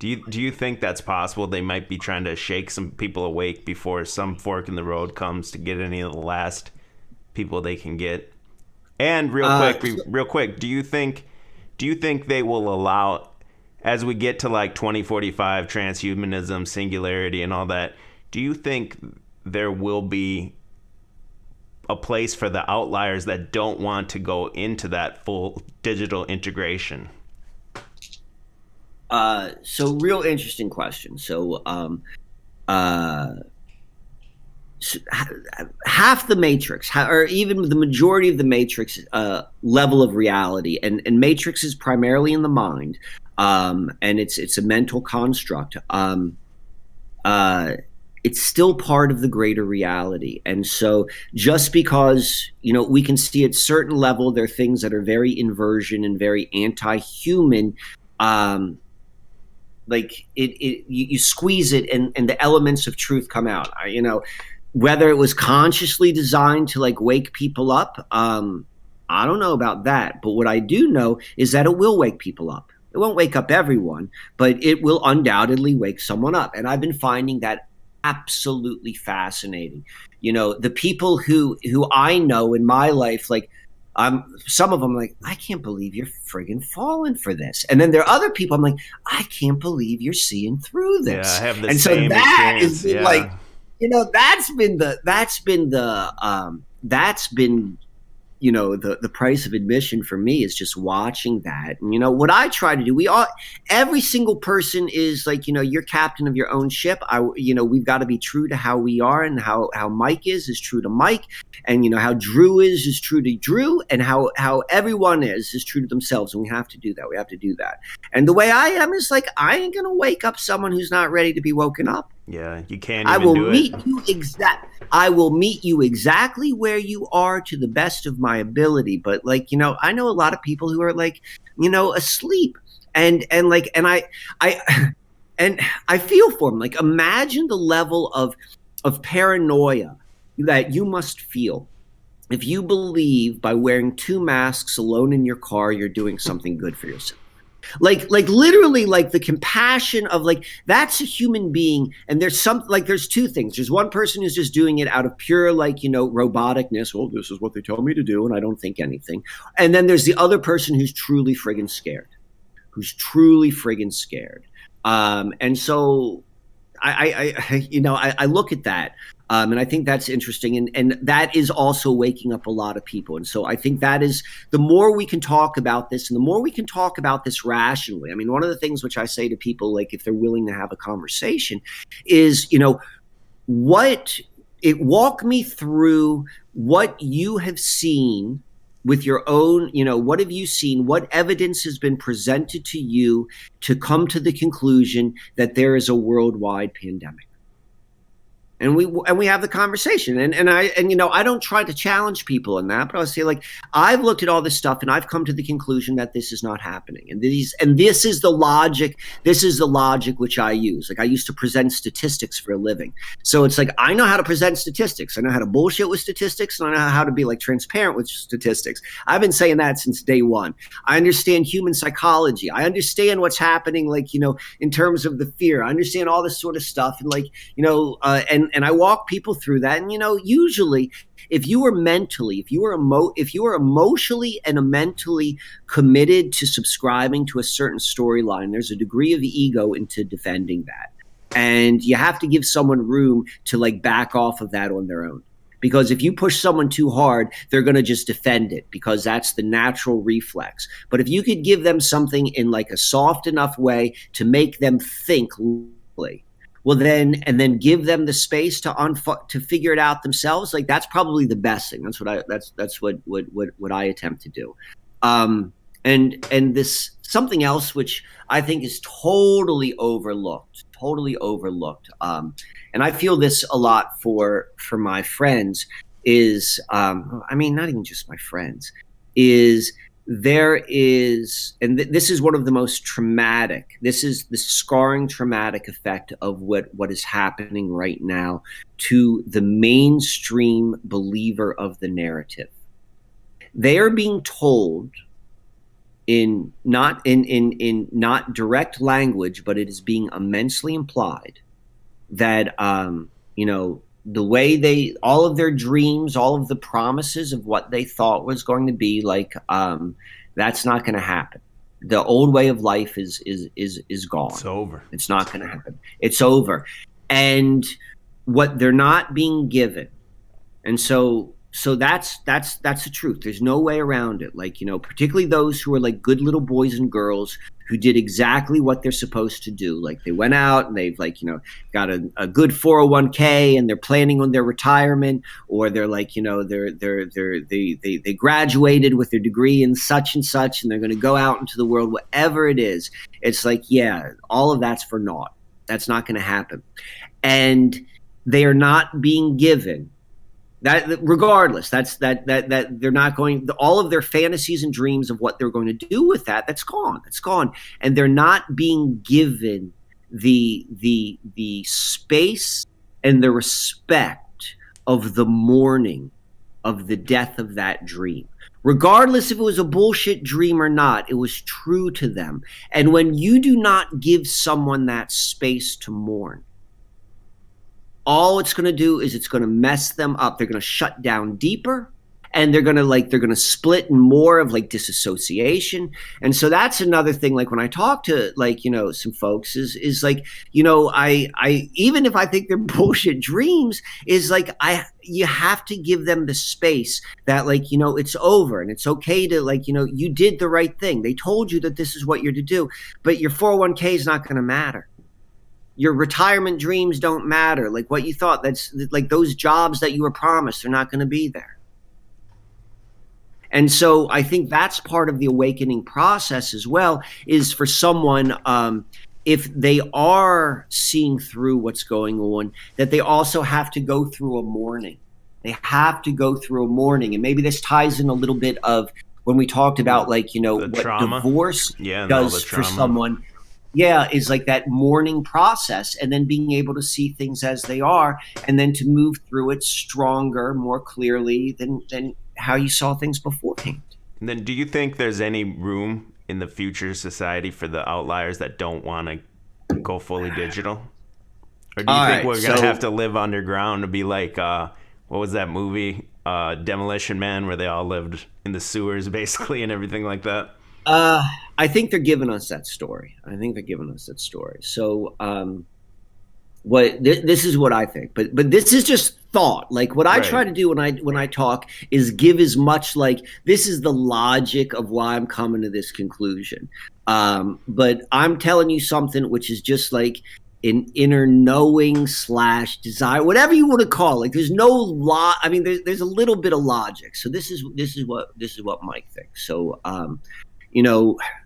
do you think that's possible? They might be trying to shake some people awake before some fork in the road comes to get any of the last people they can get. And real quick, do you think they will allow, as we get to like 2045, transhumanism, singularity, and all that, do you think there will be a place for the outliers that don't want to go into that full digital integration? So real interesting question. So half the matrix, or even the majority of the matrix level of reality, and matrix is primarily in the mind, and it's a mental construct. It's still part of the greater reality. And so just because, we can see at certain level, there are things that are very inversion and very anti-human, like you squeeze it and the elements of truth come out. Whether it was consciously designed to like wake people up, I don't know about that. But what I do know is that it will wake people up. It won't wake up everyone, but it will undoubtedly wake someone up. And I've been finding that absolutely fascinating. The people who I know in my life, like, some of them, like, I can't believe you're friggin' falling for this. And then there are other people I'm like, I can't believe you're seeing through this. Yeah, I have the and same so that experience. has been like, that's been the price of admission for me, is just watching that. And what I try to do, every single person is like, you're captain of your own ship. We've got to be true to how we are, and how Mike is true to Mike, and how Drew is true to Drew, and how everyone is true to themselves. And we have to do that. And the way I am is like, I ain't gonna wake up someone who's not ready to be woken up. Yeah, you can't even do it. I will meet you exactly where you are to the best of my ability. But like, I know a lot of people who are like, asleep, and I feel for them. Like, imagine the level of paranoia that you must feel if you believe by wearing 2 masks alone in your car, you're doing something good for yourself. Like literally, like the compassion of like, that's a human being. And there's there's 2 things. There's one person who's just doing it out of pure, like, roboticness. Well, this is what they tell me to do, and I don't think anything. And then there's the other person who's truly friggin' scared. And so I look at that. And I think that's interesting. And that is also waking up a lot of people. And so I think that is, the more we can talk about this, and the more we can talk about this rationally. I mean, one of the things which I say to people, like, if they're willing to have a conversation, is, walk me through what you have seen with your own, what have you seen? What evidence has been presented to you to come to the conclusion that there is a worldwide pandemic? and we have the conversation, and I don't try to challenge people in that, but I'll say, like, I've looked at all this stuff and I've come to the conclusion that this is not happening, and this is the logic. This is the logic which I use. Like, I used to present statistics for a living, so it's like I know how to present statistics. I know how to bullshit with statistics, and I know how to be like transparent with statistics. I've been saying that since day one. I understand human psychology. I understand what's happening, like, in terms of the fear. I understand all this sort of stuff, and like, and I walk people through that. And usually, if you were emotionally and mentally committed to subscribing to a certain storyline, there's a degree of ego into defending that, and you have to give someone room to like back off of that on their own. Because if you push someone too hard, they're going to just defend it, because that's the natural reflex. But if you could give them something in like a soft enough way to make them think, well, then give them the space to figure it out themselves. Like, that's probably the best thing. That's what I attempt to do. And this something else which I think is totally overlooked. And I feel this a lot for my friends is, I mean, not even just my friends, is there is, and this is one of the most traumatic, this is the scarring traumatic effect of what is happening right now to the mainstream believer of the narrative. They are being told in not direct language, but it is being immensely implied that, the way all of their dreams, all of the promises of what they thought was going to be, like, that's not going to happen. The old way of life is gone. It's over. It's not going to happen. It's over. And what they're not being given. And so that's the truth. There's no way around it. Like, particularly those who are like good little boys and girls who did exactly what they're supposed to do. Like, they went out and they've got a good 401k and they're planning on their retirement, or they're like, they graduated with their degree in such and such, and they're going to go out into the world, whatever it is. It's like, yeah, all of that's for naught. That's not going to happen. And they are not being given that, regardless, that they're not going, all of their fantasies and dreams of what they're going to do with that's gone. It's gone. And they're not being given the space and the respect of the mourning of the death of that dream. Regardless if it was a bullshit dream or not, it was true to them. And when you do not give someone that space to mourn, all it's going to do is it's going to mess them up. They're going to shut down deeper, and they're going to split in more of like disassociation. And so that's another thing. Like, when I talk to some folks is like, I even if I think they're bullshit dreams, is like, you have to give them the space that, like, it's over, and it's okay to, like, you did the right thing. They told you that this is what you're to do, but your 401k is not going to matter. Your retirement dreams don't matter. Like, what you thought, that's like those jobs that you were promised, they're not going to be there. And so I think that's part of the awakening process as well, is for someone, if they are seeing through what's going on, that they also have to go through a mourning. They have to go through a mourning. And maybe this ties in a little bit of when we talked about, like, what trauma. Divorce does for someone. Yeah, is like that mourning process, and then being able to see things as they are, and then to move through it stronger, more clearly than how you saw things beforehand. And then, do you think there's any room in the future society for the outliers that don't want to go fully digital? Or do you think we're going to have to live underground to be like, what was that movie, Demolition Man, where they all lived in the sewers basically and everything like that? I think they're giving us that story. So, this is what I think, but this is just thought. Like, what I try to do when I talk is give as much, like, this is the logic of why I'm coming to this conclusion. But I'm telling you something which is just like an inner knowing / desire, whatever you want to call it. Like, there's no lot. I mean, there's a little bit of logic. So this is what Mike thinks. So,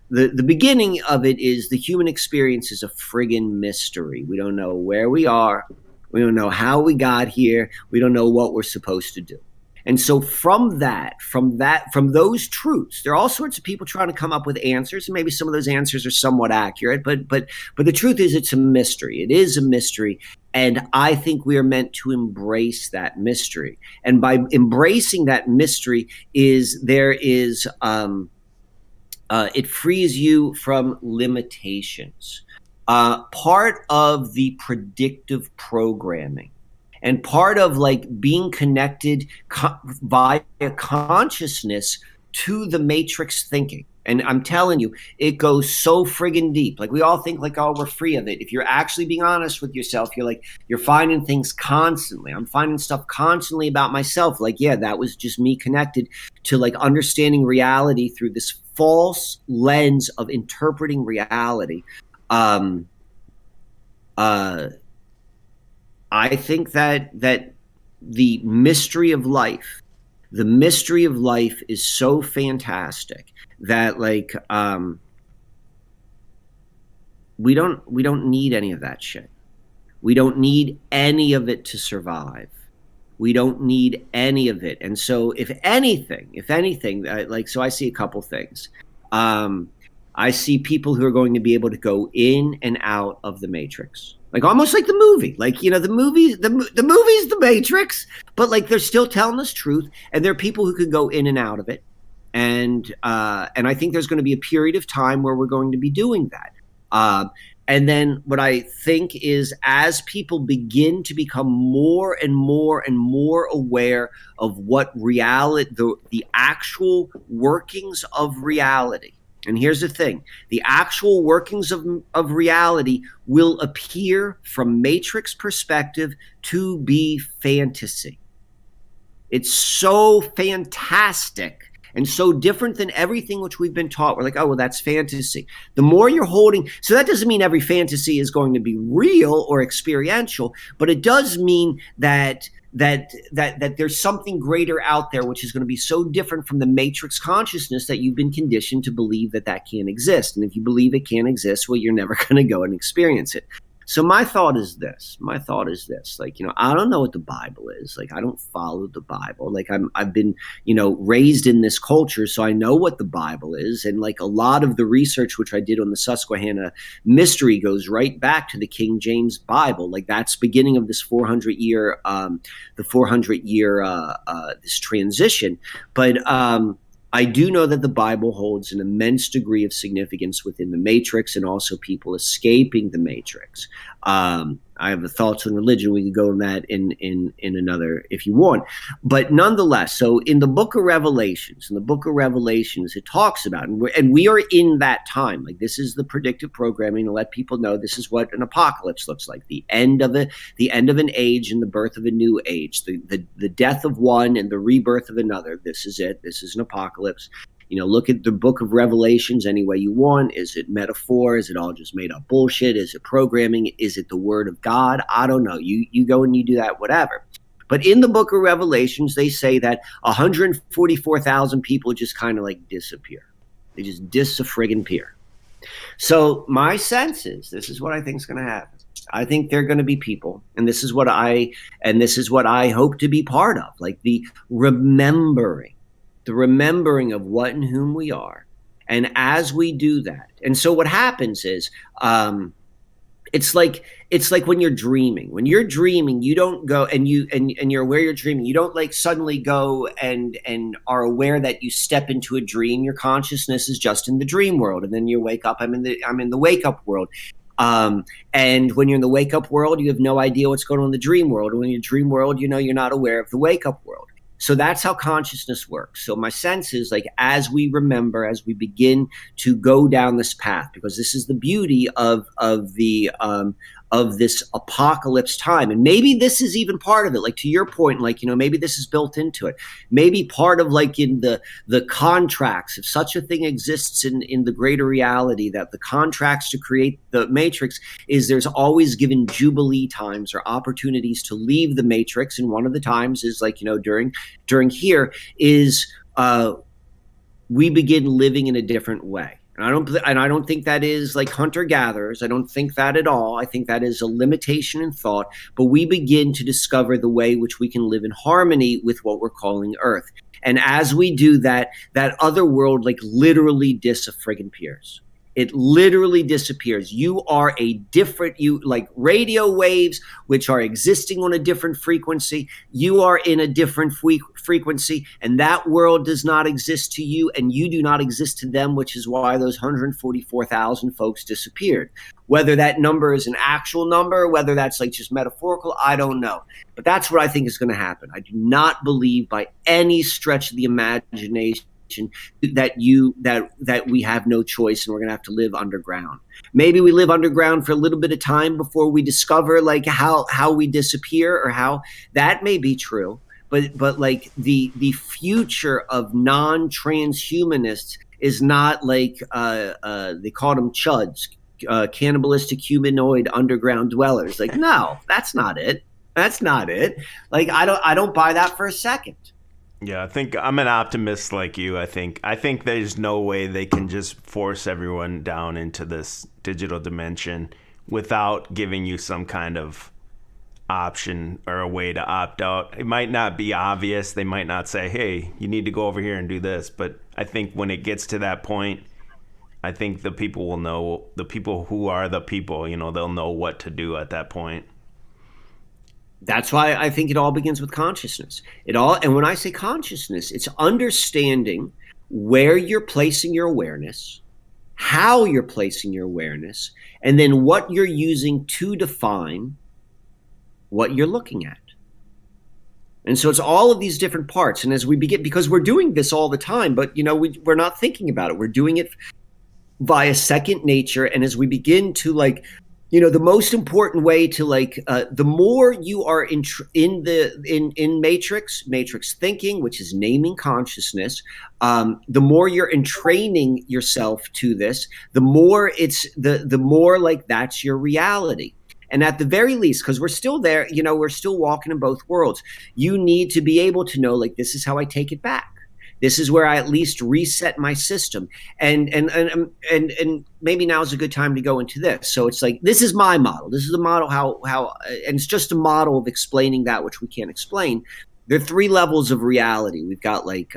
the beginning of it is the human experience is a friggin' mystery. We don't know where we are. We don't know how we got here. We don't know what we're supposed to do. And so from those truths, there are all sorts of people trying to come up with answers, and maybe some of those answers are somewhat accurate, but the truth is it's a mystery. It is a mystery. And I think we are meant to embrace that mystery. And by embracing that mystery it frees you from limitations. Part of the predictive programming and part of like being connected via consciousness to the matrix thinking. And I'm telling you, it goes so friggin' deep. Like we all think like, oh, we're free of it. If you're actually being honest with yourself, you're finding things constantly. I'm finding stuff constantly about myself. Like, yeah, that was just me connected to like understanding reality through this false lens of interpreting reality. I think that the mystery of life is so fantastic that like we don't need any of that shit. We don't need any of it to survive. We don't need any of it. And so if anything, so I see a couple things. I see people who are going to be able to go in and out of the matrix. Like almost like the movie, like, you know, the movie's the Matrix, but like they're still telling us truth, and there are people who could go in and out of it, and I think there's going to be a period of time where we're going to be doing that. And then what I think is as people begin to become more and more and more aware of what reality, the actual workings of reality. And here's the thing, the actual workings of reality will appear from matrix perspective to be fantasy. It's so fantastic and so different than everything which we've been taught. We're like, oh, well, that's fantasy. The more you're holding, so that doesn't mean every fantasy is going to be real or experiential, but it does mean that there's something greater out there, which is going to be so different from the matrix consciousness that you've been conditioned to believe that can't exist. And if you believe it can't exist, well, you're never going to go and experience it. So my thought is this, like, you know, I don't know what the Bible is. Like, I don't follow the Bible. Like I've been, you know, raised in this culture. So I know what the Bible is. And like a lot of the research, which I did on the Susquehanna mystery goes right back to the King James Bible. Like that's beginning of this 400 year, this transition. But, I do know that the Bible holds an immense degree of significance within the matrix and also people escaping the matrix. I have the thoughts on religion. We could go on that in another if you want. But nonetheless, so in the book of Revelations, it talks about, and we are in that time. Like this is the predictive programming to let people know this is what an apocalypse looks like. The end of an age and the birth of a new age, the death of one and the rebirth of another. This is it. This is an apocalypse. You know, look at the book of Revelations any way you want. Is it metaphor? Is it all just made up bullshit? Is it programming? Is it the word of God? I don't know. You go and you do that, whatever. But in the book of Revelations, they say that 144,000 people just kind of like disappear. They just dis-a-friggin-pear. So my sense is, this is what I think is going to happen. I think they're going to be people, and this is what I hope to be part of, like the remembering of what and whom we are. And as we do that, and so what happens is, it's like when you're dreaming. When you're dreaming, you don't go and you're aware you're dreaming. You don't like suddenly go and are aware that you step into a dream. Your consciousness is just in the dream world, and then you wake up. I'm in the wake up world. And when you're in the wake up world, you have no idea what's going on in the dream world. And when you're in the dream world, you know you're not aware of the wake up world. So that's how consciousness works. So my sense is like as we remember, as we begin to go down this path, because this is the beauty of this apocalypse time. And maybe this is even part of it, like to your point, like, you know, maybe this is built into it. Maybe part of like in the contracts, if such a thing exists in the greater reality, that the contracts to create the matrix is there's always given jubilee times or opportunities to leave the matrix. And one of the times is like, you know, during here is we begin living in a different way. And I don't think that is like hunter gatherers. I don't think that at all. I think that is a limitation in thought. But we begin to discover the way which we can live in harmony with what we're calling Earth. And as we do that, that other world like literally disappears. It literally disappears. You are a different, you like radio waves, which are existing on a different frequency. You are in a different frequency, and that world does not exist to you, and you do not exist to them, which is why those 144,000 folks disappeared. Whether that number is an actual number, whether that's like just metaphorical, I don't know. But that's what I think is going to happen. I do not believe by any stretch of the imagination that we have no choice and we're going to have to live underground. Maybe we live underground for a little bit of time before we discover like how we disappear, or how that may be true. But like the future of non-transhumanists is not like they called them chuds, cannibalistic humanoid underground dwellers. Like, no, that's not it. That's not it. Like, I don't buy that for a second. Yeah, I think I'm an optimist like you. I think there's no way they can just force everyone down into this digital dimension without giving you some kind of option or a way to opt out. It might not be obvious. They might not say, "Hey, you need to go over here and do this." But I think when it gets to that point, I think the people will know, the people who are the people, they'll know what to do at that point. That's why I think it all begins with consciousness. And when I say consciousness, it's understanding where you're placing your awareness, how you're placing your awareness, and then what you're using to define what you're looking at. And so it's all of these different parts. And as we begin, because we're doing this all the time, but we're not thinking about it. We're doing it via second nature. And as we begin to like, the most important way to like, the more you are in matrix thinking, which is naming consciousness, the more you're entraining yourself to this, the more the more like that's your reality. And at the very least, because we're still there, we're still walking in both worlds. You need to be able to know, like, this is how I take it back. This is where I at least reset my system, and maybe now is a good time to go into this. So it's like, this is my model. This is the model how, and it's just a model of explaining that which we can't explain. There are three levels of reality. We've got like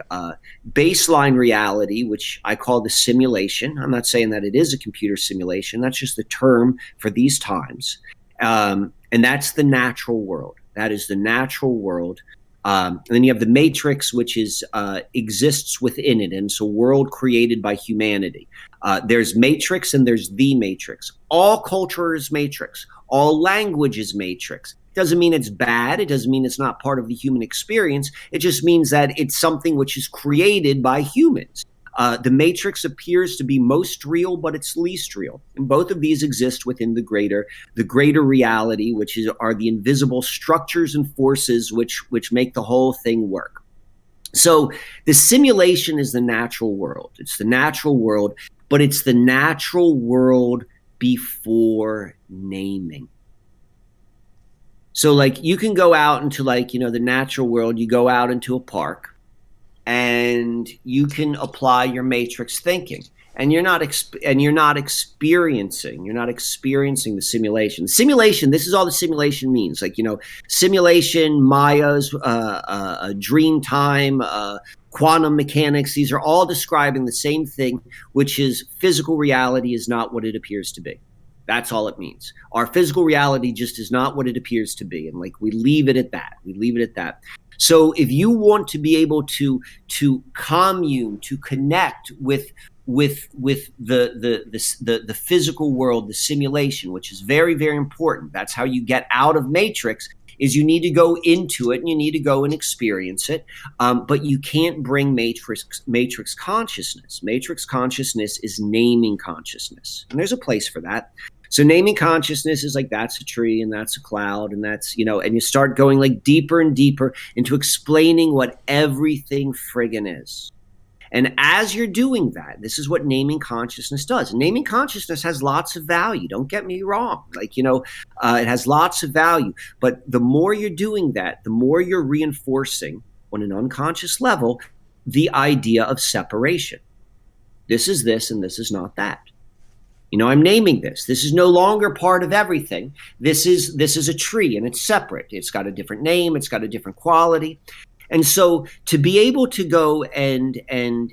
baseline reality, which I call the simulation. I'm not saying that it is a computer simulation. That's just the term for these times, and that's the natural world. That is the natural world. And then you have the matrix, which is exists within it, and so world created by humanity. There's matrix and there's the matrix. All culture is matrix. All language is matrix. Doesn't mean it's bad. It doesn't mean it's not part of the human experience. It just means that it's something which is created by humans. The matrix appears to be most real, but it's least real. And both of these exist within the greater reality, which are the invisible structures and forces which make the whole thing work. So the simulation is the natural world. It's the natural world, but it's the natural world before naming. So like you can go out into like, the natural world, you go out into a park, and you can apply your matrix thinking, and you're not experiencing the simulation. Simulation, this is all the simulation means. Like, simulation, Maya's dream time, quantum mechanics, these are all describing the same thing, which is physical reality is not what it appears to be. That's all it means. Our physical reality just is not what it appears to be. And like, we leave it at that. So if you want to be able to commune, to connect with the physical world, the simulation, which is very, very important. That's how you get out of matrix, is you need to go into it and you need to go and experience it. But you can't bring matrix consciousness. Matrix consciousness is naming consciousness. And there's a place for that. So naming consciousness is like, that's a tree and that's a cloud and that's, and you start going like deeper and deeper into explaining what everything friggin' is. And as you're doing that, this is what naming consciousness does. Naming consciousness has lots of value. Don't get me wrong. Like, it has lots of value. But the more you're doing that, the more you're reinforcing on an unconscious level the idea of separation. This is this and this is not that. I'm naming this. This is no longer part of everything. This is a tree and it's separate. It's got a different name. It's got a different quality. And so to be able to go and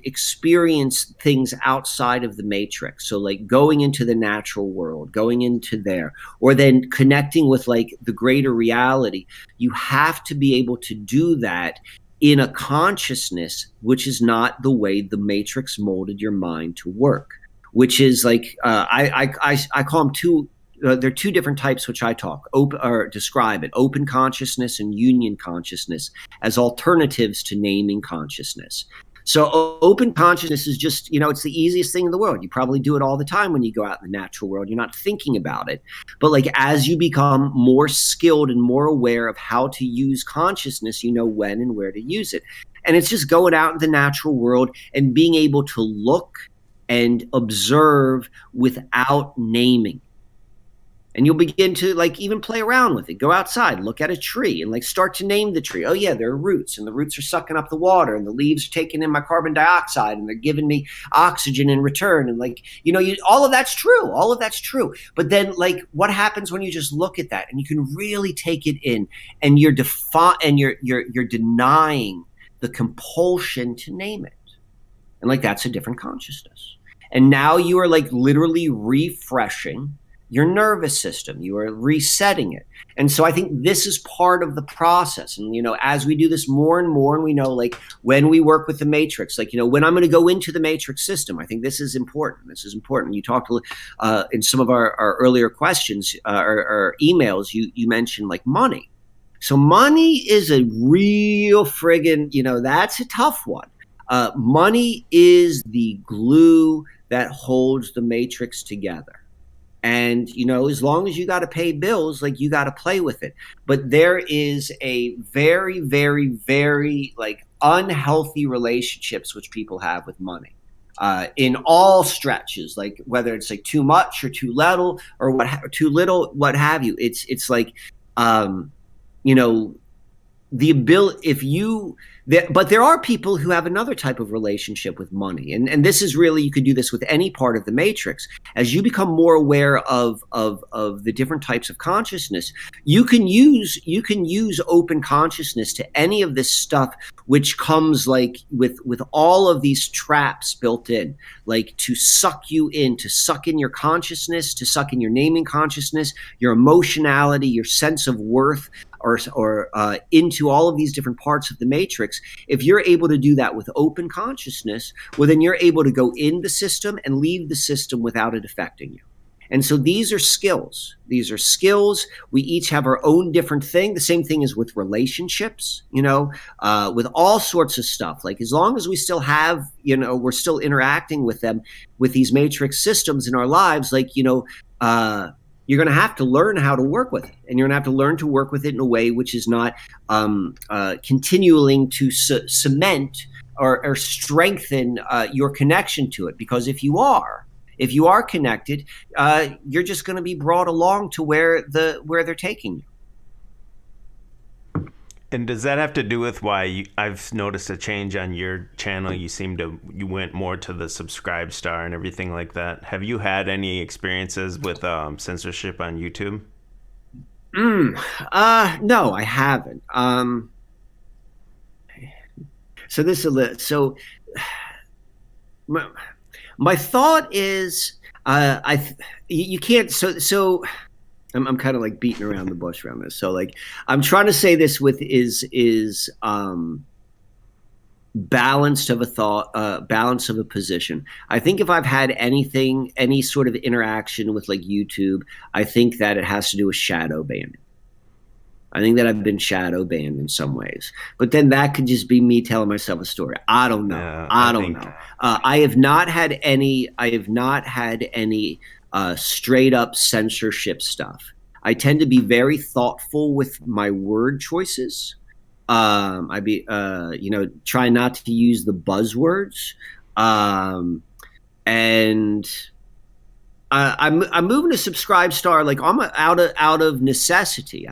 experience things outside of the matrix, so like going into the natural world, going into there, or then connecting with like the greater reality, you have to be able to do that in a consciousness which is not the way the matrix molded your mind to work, which is like I call them two. There are two different types which I talk open or describe it: open consciousness and union consciousness as alternatives to naming consciousness. So open consciousness is just, it's the easiest thing in the world. You probably do it all the time when you go out in the natural world. You're not thinking about it. But like as you become more skilled and more aware of how to use consciousness, you know when and where to use it. And it's just going out in the natural world and being able to look and observe without naming. And you'll begin to like even play around with it. Go outside, look at a tree and like start to name the tree. Oh yeah, there are roots and the roots are sucking up the water and the leaves are taking in my carbon dioxide and they're giving me oxygen in return. And like, all of that's true. All of that's true. But then like what happens when you just look at that and you can really take it in and you're denying the compulsion to name it. And like that's a different consciousness. And now you are like literally refreshing your nervous system. You are resetting it. And so I think this is part of the process. And, as we do this more and more, and we know like when we work with the matrix, like, when I'm going to go into the matrix system, I think this is important. This is important. You talked in some of our earlier questions or emails, you mentioned like money. So money is a real friggin', that's a tough one. Money is the glue that holds the matrix together. And, as long as you got to pay bills, like you got to play with it. But there is a very, very, very like unhealthy relationships which people have with money in all stretches, like whether it's like too much or too little or too little, what have you. It's like, the ability but there are people who have another type of relationship with money, and this is really, you could do this with any part of the matrix. As you become more aware of the different types of consciousness, you can use open consciousness to any of this stuff which comes like with all of these traps built in, like to suck you in, to suck in your consciousness, to suck in your naming consciousness, your emotionality, your sense of worth, or into all of these different parts of the matrix. If you're able to do that with open consciousness, well, then you're able to go in the system and leave the system without it affecting you. And so these are skills. These are skills. We each have our own different thing. The same thing is with relationships, with all sorts of stuff. Like as long as we still have, we're still interacting with them, with these matrix systems in our lives, like, you're going to have to learn how to work with it. And you're going to have to learn to work with it in a way which is not continuing to cement or strengthen your connection to it. Because if you are connected, you're just going to be brought along to where they're taking you. And does that have to do with why I've noticed a change on your channel? You went more to the subscribe star and everything like that. Have you had any experiences with censorship on YouTube? No, I haven't. My thought is, you can't. So I'm kind of like beating around the bush around this. So like I'm trying to say this with is balanced of a thought, balance of a position. I think if I've had any sort of interaction with like YouTube, I think that it has to do with shadow banning. I think that I've been shadow banned in some ways, but then that could just be me telling myself a story. I don't know. Yeah, I don't know. I have not had any straight up censorship stuff. I tend to be very thoughtful with my word choices. Try not to use the buzzwords. And I'm moving to subscribe star. Like I'm out of necessity.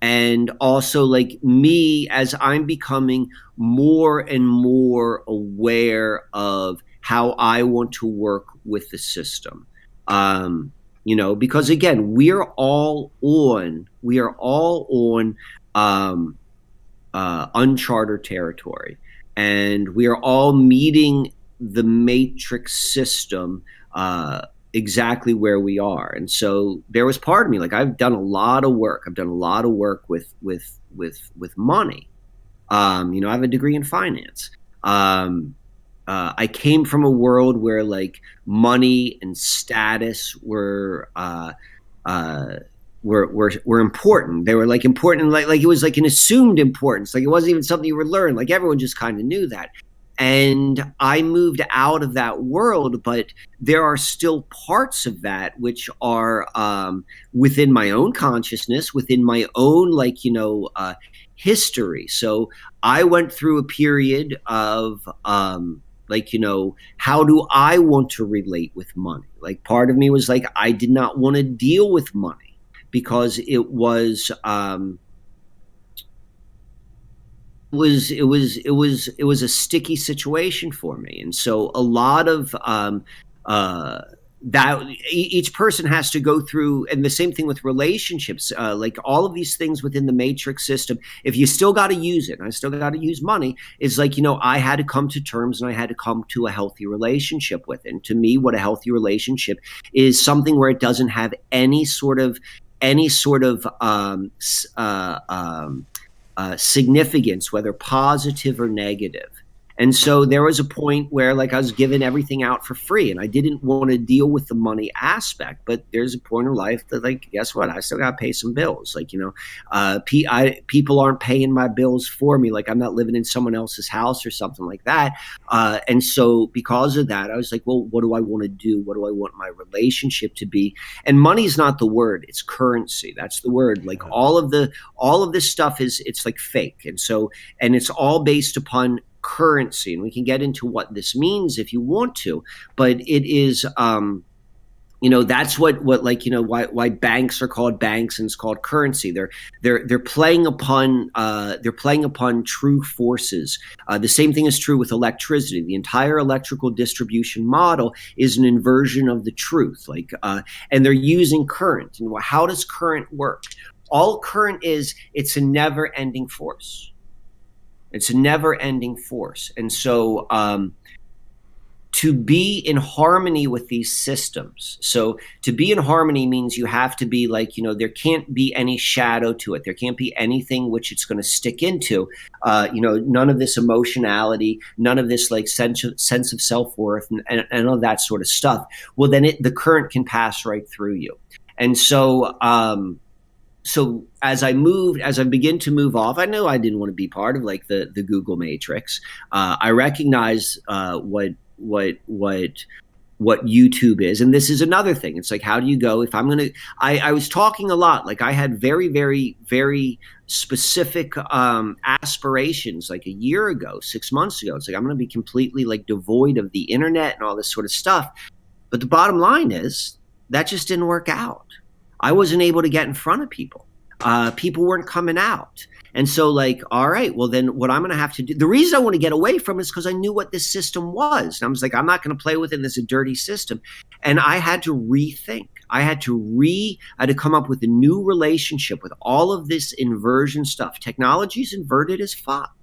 and also like me as I'm becoming more and more aware of how I want to work with the system. Because again, we are all on um, uncharted territory, and we are all meeting the matrix system exactly where we are. And so there was part of me, like I've done a lot of work. I've done a lot of work with money. I have a degree in finance. I came from a world where like money and status uh, were important. They were like important, like it was like an assumed importance. Like it wasn't even something you would learn. Like everyone just kind of knew that. And I moved out of that world, but there are still parts of that which are within my own consciousness, within my own history. So I went through a period of how do I want to relate with money? Like part of me was like, I did not want to deal with money because it was a sticky situation for me. And so a lot of that each person has to go through, and the same thing with relationships, like all of these things within the matrix system. If you still got to use it, and I still got to use money, is like, I had to come to terms, and I had to come to a healthy relationship with it. And to me, what a healthy relationship is something where it doesn't have any sort of significance, whether positive or negative. And so there was a point where like I was giving everything out for free, and I didn't want to deal with the money aspect. But there's a point in life that like, guess what? I still got to pay some bills. Like, people aren't paying my bills for me. Like I'm not living in someone else's house or something like that. And so because of that, I was like, well, what do I want to do? What do I want my relationship to be? And money's not the word, it's currency. That's the word. Like all of this stuff it's like fake. And it's all based upon currency, and we can get into what this means if you want to, but it is that's what why banks are called banks and it's called currency. They're playing upon true forces. The same thing is true with electricity. The entire electrical distribution model is an inversion of the truth, and they're using current. And how does current work? All current it's a never-ending force. It's a never-ending force. And so to be in harmony with these systems. So to be in harmony means you have to be like, there can't be any shadow to it. There can't be anything which it's going to stick into. None of this emotionality, none of this like sense of self-worth and all that sort of stuff. Well, then the current can pass right through you. And so as I begin to move off, I know I didn't want to be part of like the Google matrix. I recognize what YouTube is, and this is another thing. It's like, how do you go? If I'm gonna, I was talking a lot. Like I had very, very, very specific aspirations. Like a year ago, 6 months ago, it's like I'm gonna be completely like devoid of the internet and all this sort of stuff. But the bottom line is that just didn't work out. I wasn't able to get in front of people. People weren't coming out. And so like, all right, well then what I'm going to have to do, the reason I want to get away from it is because I knew what this system was. And I was like, I'm not going to play with it. This is a dirty system. And I had to rethink. I had to come up with a new relationship with all of this inversion stuff. Technology's inverted as fuck.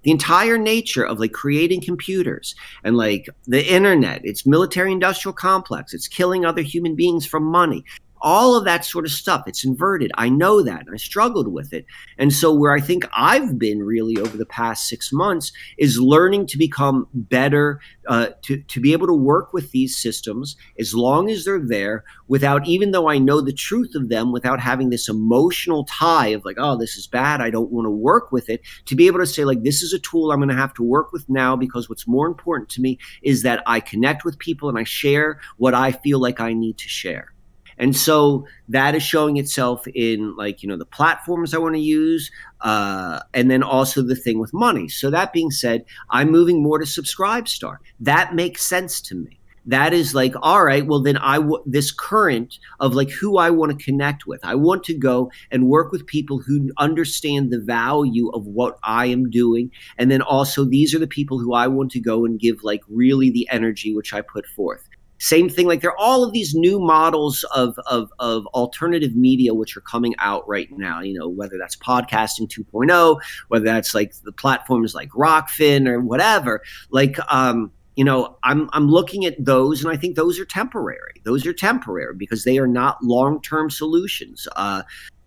The entire nature of like creating computers and like the internet, it's military industrial complex. It's killing other human beings for money. All of that sort of stuff, it's inverted. I know that, and I struggled with it. And so where I think I've been really over the past 6 months is learning to become better, to be able to work with these systems as long as they're there without, even though I know the truth of them, without having this emotional tie of like, oh, this is bad, I don't want to work with it, to be able to say like, this is a tool I'm going to have to work with now, because what's more important to me is that I connect with people and I share what I feel like I need to share. And so that is showing itself in like, the platforms I want to use, and then also the thing with money. So that being said, I'm moving more to Subscribestar. That makes sense to me. that is like, all right, well then this current of like who I want to connect with. I want to go and work with people who understand the value of what I am doing. And then also these are the people who I want to go and give like really the energy which I put forth. Same thing, like there are all of these new models of alternative media which are coming out right now, whether that's podcasting 2.0, whether that's like the platforms like Rockfin or whatever. Like I'm looking at those, and I think those are temporary. Those are temporary because they are not long-term solutions.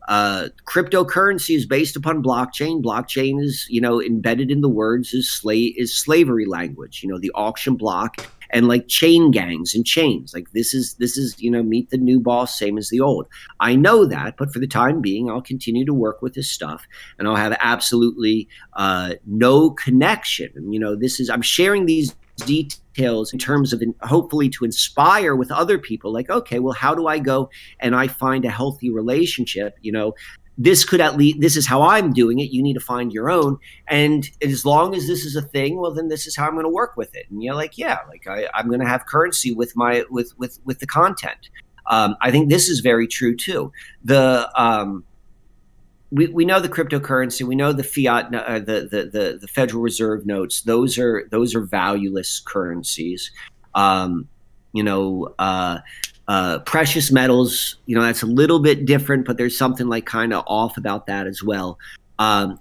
Cryptocurrency is based upon blockchain. Blockchain is, embedded in the words is slavery language. The auction block and like chain gangs and chains. Like this is meet the new boss, same as the old. I know that, but for the time being, I'll continue to work with this stuff, and I'll have absolutely no connection. I'm sharing these details in terms of hopefully to inspire with other people, like, okay, well, how do I go and I find a healthy relationship? This is how I'm doing it. You need to find your own. And as long as this is a thing, well, then this is how I'm going to work with it. And you're like, yeah, like I'm going to have currency with with the content. I think this is very true too. We know the cryptocurrency, we know the fiat, the Federal Reserve notes. Those are valueless currencies. Precious metals, that's a little bit different, but there's something like kind of off about that as well.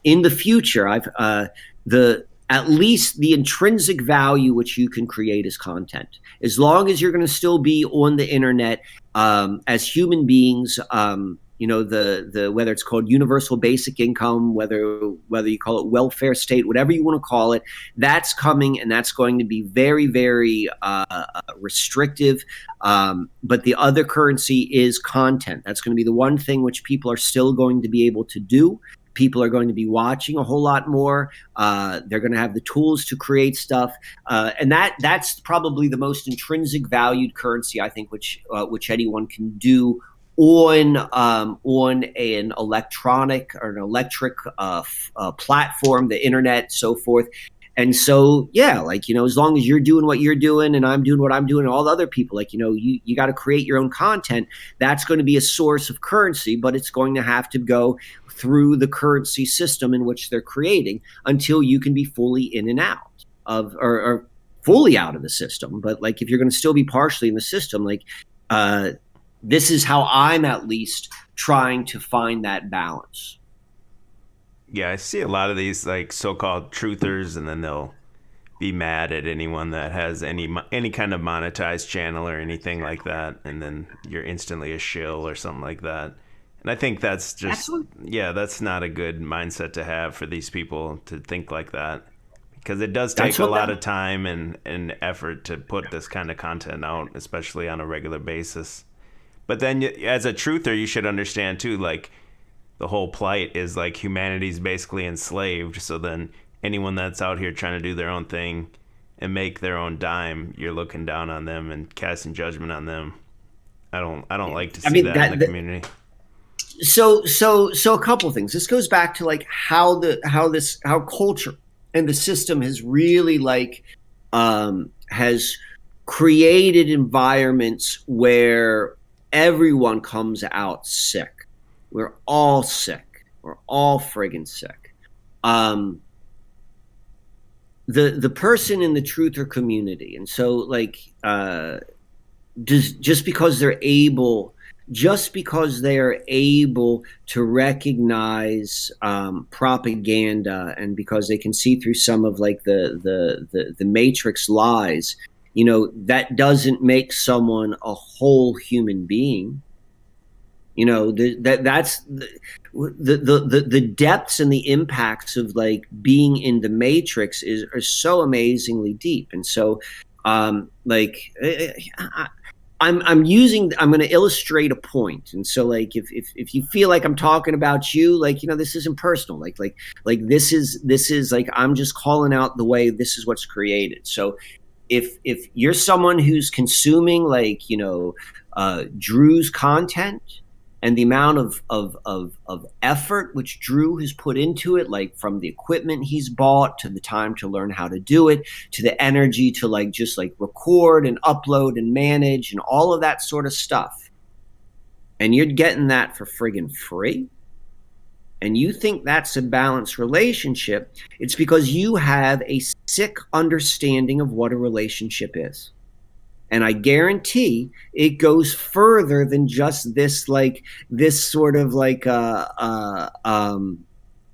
In the future, at least the intrinsic value which you can create is content. As long as you're going to still be on the internet as human beings. The whether it's called universal basic income, whether you call it welfare state, whatever you want to call it, that's coming, and that's going to be very, very restrictive. But the other currency is content. That's going to be the one thing which people are still going to be able to do. People are going to be watching a whole lot more. They're going to have the tools to create stuff, and that's probably the most intrinsic valued currency, I think, which anyone can do on an electronic or an electric platform, the internet, so forth. And so, yeah, like, as long as you're doing what you're doing and I'm doing what I'm doing and all the other people, like, you got to create your own content. That's going to be a source of currency, but it's going to have to go through the currency system in which they're creating until you can be fully in and out of or fully out of the system. But like, if you're going to still be partially in the system, like, this is how I'm at least trying to find that balance. Yeah, I see a lot of these like so-called truthers, and then they'll be mad at anyone that has any kind of monetized channel or anything like that, and then you're instantly a shill or something like that. And I think that's just that's not a good mindset to have for these people to think like that, because it does take a lot of time and effort to put this kind of content out, especially on a regular basis. But then as a truther, you should understand too, like the whole plight is like humanity's basically enslaved. So then anyone that's out here trying to do their own thing and make their own dime, you're looking down on them and casting judgment on them. I don't like to see that in the community. So a couple of things. This goes back to like how culture and the system has really like has created environments where everyone comes out sick. We're all sick. We're all friggin' sick. The person in the truther community, and so like just because they are able to recognize propaganda, and because they can see through some of like the matrix lies, that doesn't make someone a whole human being. That's the depths and the impacts of like being in the matrix are so amazingly deep. And so I'm going to illustrate a point. And so like if you feel like I'm talking about you, like, this isn't personal, like this is like I'm just calling out the way this is what's created. So if you're someone who's consuming like Drew's content, and the amount of effort which Drew has put into it, like from the equipment he's bought to the time to learn how to do it, to the energy to like just like record and upload and manage and all of that sort of stuff. And you're getting that for friggin' free. And you think that's a balanced relationship, it's because you have a sick understanding of what a relationship is. And I guarantee it goes further than just this, like this sort of like,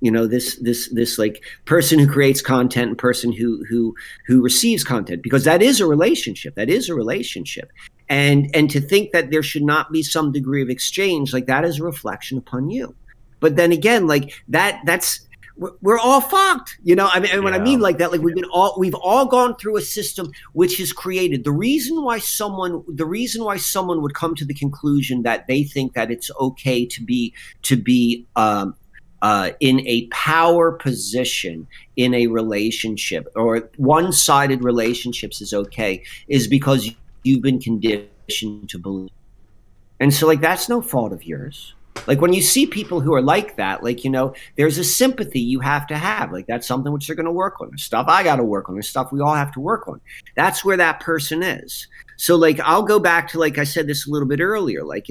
this like person who creates content and person who receives content, because that is a relationship. That is a relationship. And to think that there should not be some degree of exchange, like that is a reflection upon you. But then again, like that's we're all fucked, you know. I mean, and when I mean like that, like we've all gone through a system which has created the reason why someone would come to the conclusion that they think that it's okay to be in a power position in a relationship, or one-sided relationships is okay, is because you've been conditioned to believe. And so like that's no fault of yours. Like when you see people who are like that, like, you know, there's a sympathy you have to have. Like that's something which they're going to work on. There's stuff I got to work on. There's stuff we all have to work on. That's where that person is. So like I'll go back to, like I said this a little bit earlier, like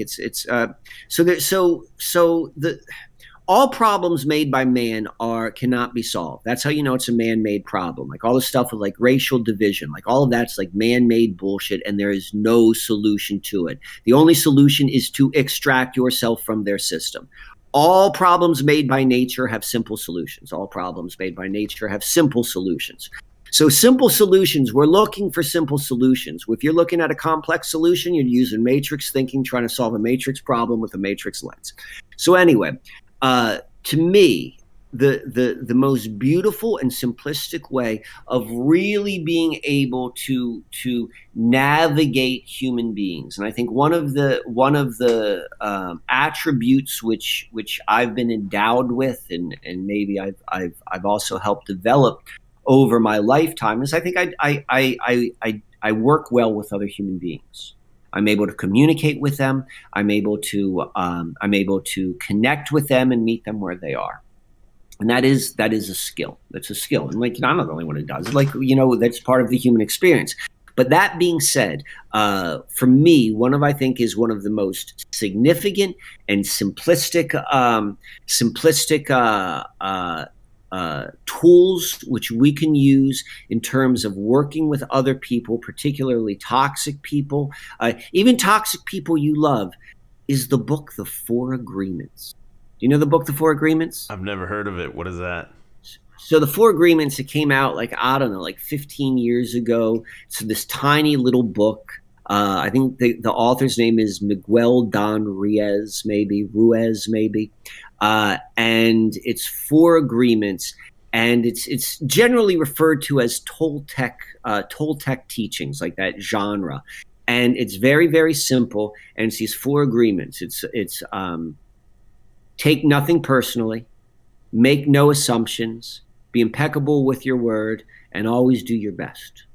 all problems made by man cannot be solved. That's how you know it's a man-made problem. Like all the stuff with like racial division, like all of that's like man-made bullshit, and there is no solution to it. The only solution is to extract yourself from their system. All problems made by nature have simple solutions. All problems made by nature have simple solutions. So simple solutions, we're looking for simple solutions. If you're looking at a complex solution, you're using matrix thinking, trying to solve a matrix problem with a matrix lens. So anyway, to me, the most beautiful and simplistic way of really being able to navigate human beings, and I think one of the attributes which I've been endowed with, and maybe I've also helped develop over my lifetime, is I think I work well with other human beings. I'm able to communicate with them. I'm able to connect with them and meet them where they are. And that is a skill. That's a skill. And like, I'm not the only one who does it. Like, you know, that's part of the human experience. But that being said, for me, I think is one of the most significant and simplistic tools which we can use in terms of working with other people, particularly toxic people, even toxic people you love, is the book, The 4 Agreements. Do you know the book, The 4 Agreements? I've never heard of it. What is that? So The 4 Agreements, it came out like, I don't know, like 15 years ago. It's this tiny little book. I think the author's name is Miguel Don Ruiz, maybe. And it's 4 agreements, and it's generally referred to as Toltec teachings, like that genre. And it's very, very simple. And it's these 4 agreements. It's take nothing personally, make no assumptions, be impeccable with your word, and always do your best.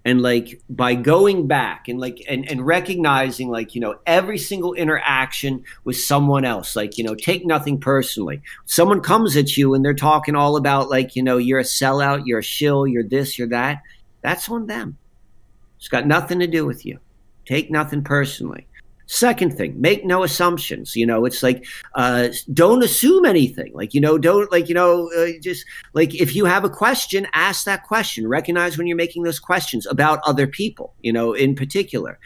And like by going back and like and recognizing, like, you know, every single interaction with someone else, like, you know, take nothing personally. Someone comes at you and they're talking all about, like, you know, you're a sellout, you're a shill, you're this, you're that. That's on them. It's got nothing to do with you. Take nothing personally. Second thing, make no assumptions. You know, it's like, don't assume anything. Like, you know, don't like, you know, just like if you have a question, ask that question. Recognize when you're making those questions about other people, you know, in particular.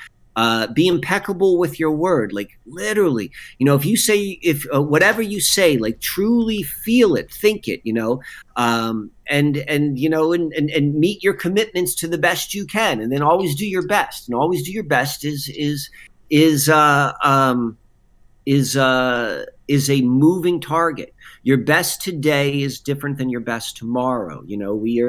Be impeccable with your word. Like literally, you know, if whatever you say, like truly feel it, think it, you know, and you know, and meet your commitments to the best you can, and then always do your best. And always do your best is a moving target. Your best today is different than your best tomorrow. You know, we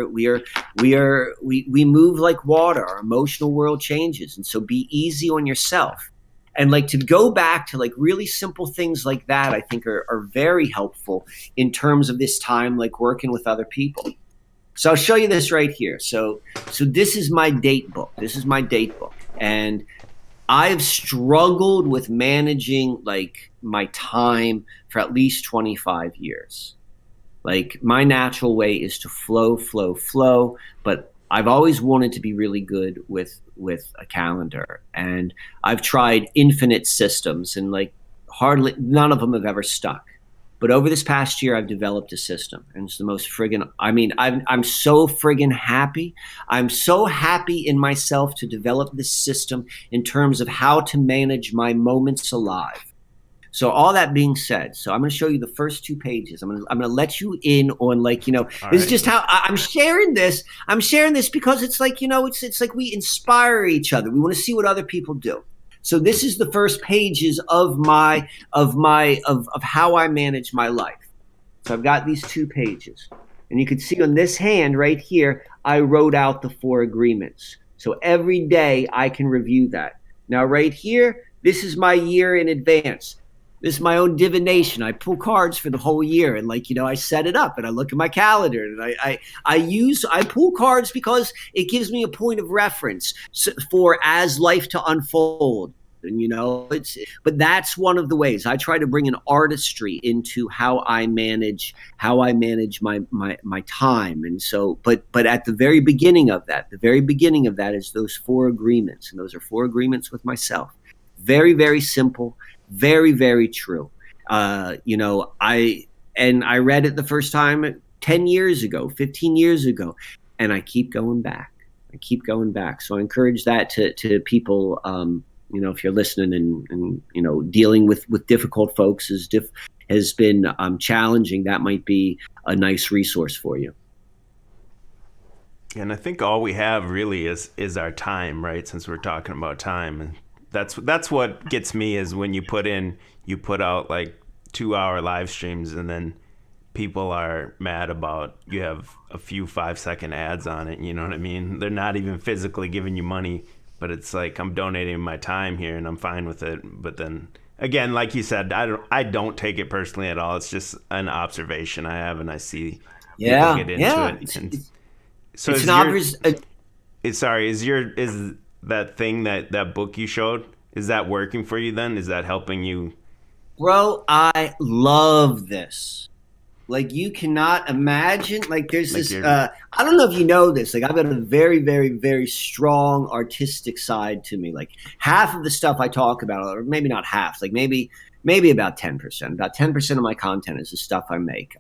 move like water. Our emotional world changes. And so be easy on yourself. And like to go back to like really simple things like that, I think are very helpful in terms of this time, like working with other people. So I'll show you this right here. So this is my date book. And I've struggled with managing like my time for at least 25 years. Like my natural way is to flow, flow, flow, but I've always wanted to be really good with a calendar, and I've tried infinite systems, and like hardly none of them have ever stuck. But over this past year, I've developed a system, and it's the most friggin'. I mean, I'm so friggin' happy. I'm so happy in myself to develop this system in terms of how to manage my moments alive. So all that being said, so I'm going to show you the first 2 pages. I'm going to let you in on, like, All this is right. just how I'm sharing this. I'm sharing this because it's like, it's like we inspire each other. We want to see what other people do. So this is the first pages of how I manage my life. So I've got these 2 pages, and you can see on this hand right here, I wrote out the 4 agreements. So every day I can review that. Now right here, this is my year in advance. This is my own divination. I pull cards for the whole year, and I set it up, and I look at my calendar, and I pull cards because it gives me a point of reference for as life to unfold. And but that's one of the ways I try to bring an artistry into how I manage my time. And so, but at the very beginning of that, is those 4 agreements, and those are 4 agreements with myself. Very, very simple. Very, very true. I read it the first time 10 years ago, 15 years ago, and I keep going back. So I encourage that to people, if you're listening and dealing with difficult folks has been challenging, that might be a nice resource for you. And I think all we have really is our time, right? Since we're talking about time, and that's what gets me is when you put out like 2-hour live streams, and then people are mad about you have a few 5-second ads on it. You know what I mean? They're not even physically giving you money, but it's like, I'm donating my time here and I'm fine with it. But then again, like you said, I don't take it personally at all. It's just an observation I have, and I see people get into it. And so it's an obvious. Is that thing, that book you showed, is that working for you then? Is that helping you? Bro, I love this. Like, you cannot imagine, like, there's Like this, I don't know if you know this, like, I've got a very, very, very strong artistic side to me. Like, half of the stuff I talk about, or maybe not half, like maybe about 10%. About 10% of my content is the stuff I make.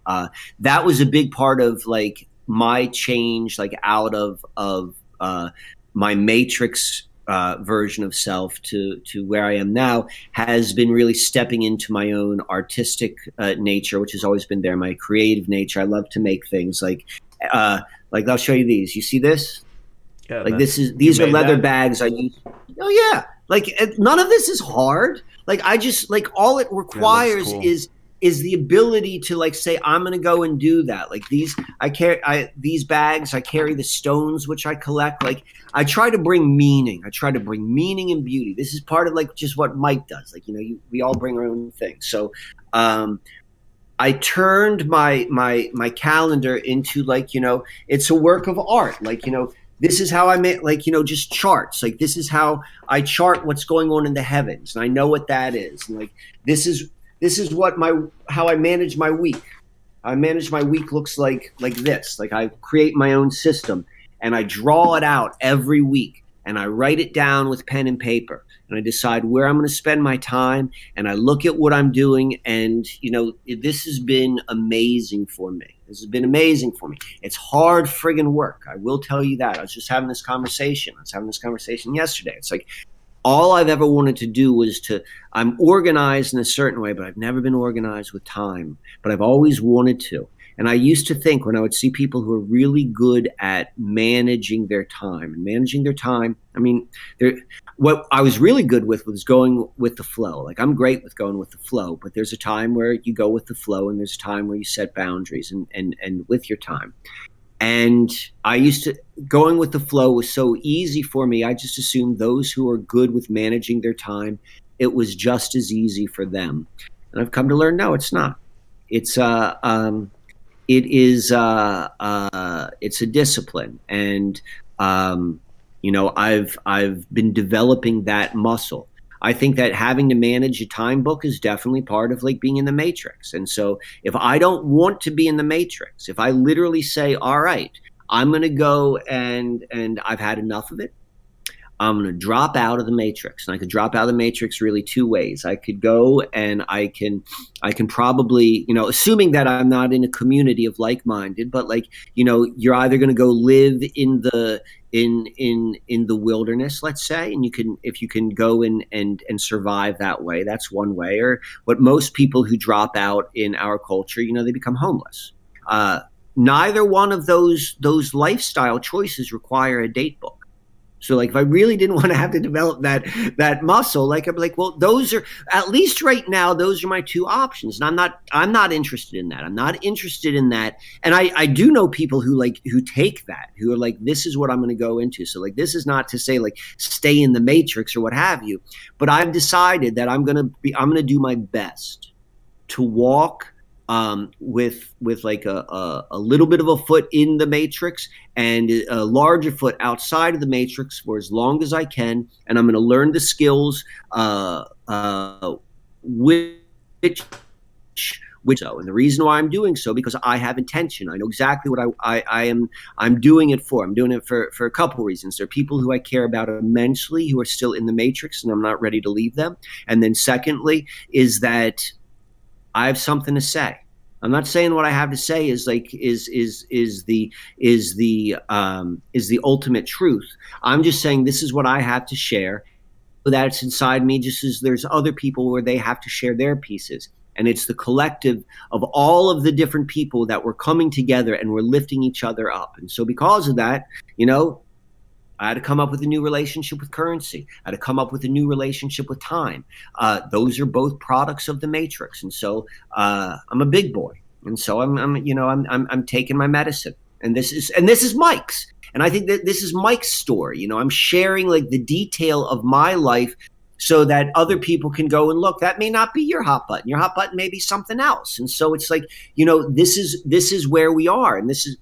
That was a big part of, like, my change, like, out of my matrix version of self to where I am now, has been really stepping into my own artistic nature, which has always been there, my creative nature. I love to make things like I'll show you these. You see this? Yeah, like these are leather bags I use. Oh yeah. Like, none of this is hard. Like, I just, like, all it requires cool. is the ability to, like, say, I'm going to go and do that. Like, these bags, I carry the stones, which I collect. Like, I try to bring meaning. And beauty. This is part of, like, just what Mike does. Like, we all bring our own thing. So, I turned my calendar into, like, it's a work of art. Like, this is how I make, like, just charts. Like, this is how I chart what's going on in the heavens, and I know what that is. And, like, this is how I manage my week. I manage my week looks like this. Like, I create my own system, and I draw it out every week, and I write it down with pen and paper, and I decide where I'm going to spend my time, and I look at what I'm doing, and this has been amazing for me. It's hard friggin' work. I will tell you that. I was having this conversation yesterday. It's like, all I've ever wanted to do was I'm organized in a certain way, but I've never been organized with time. But I've always wanted to. And I used to think, when I would see people who are really good at managing their time, I mean, what I was really good with was going with the flow. Like, I'm great with going with the flow, but there's a time where you go with the flow, and there's a time where you set boundaries and with your time. And going with the flow was so easy for me. I just assumed those who are good with managing their time, it was just as easy for them. And I've come to learn, no, it's not. It's a discipline. And, I've been developing that muscle. I think that having to manage a time book is definitely part of like being in the matrix. And so if I don't want to be in the matrix, if I literally say, all right, I'm going to go and I've had enough of it, I'm going to drop out of the matrix. And I could drop out of the matrix really two ways. I could go and I can probably, assuming that I'm not in a community of like-minded, but like, you're either going to go live in the wilderness, let's say, and if you can go and survive that way, that's one way. Or what most people who drop out in our culture, they become homeless. Neither one of those lifestyle choices require a date book. So like if I really didn't want to have to develop that muscle, like I'm like, well, those are, at least right now, those are my two options. And I'm not interested in that. I'm not interested in that. And I do know people who take that, who are like, this is what I'm going to go into. So like, this is not to say like stay in the matrix or what have you, but I've decided that I'm going to do my best to walk with like a little bit of a foot in the matrix and a larger foot outside of the matrix for as long as I can, and I'm going to learn the skills which so. And the reason why I'm doing so, because I have intention. I know exactly what I'm doing it for. I'm doing it for a couple reasons. There are people who I care about immensely who are still in the matrix, and I'm not ready to leave them. And then secondly is that I have something to say. I'm not saying what I have to say is the ultimate truth. I'm just saying this is what I have to share. That's inside me, just as there's other people where they have to share their pieces. And it's the collective of all of the different people that we're coming together and we're lifting each other up. And so because of that, I had to come up with a new relationship with currency. I had to come up with a new relationship with time. Those are both products of the matrix. And so I'm a big boy. And so I'm taking my medicine. And this is Mike's. And I think that this is Mike's story. I'm sharing like the detail of my life so that other people can go and look. That may not be your hot button. Your hot button may be something else. And so it's like, this is where we are. And this is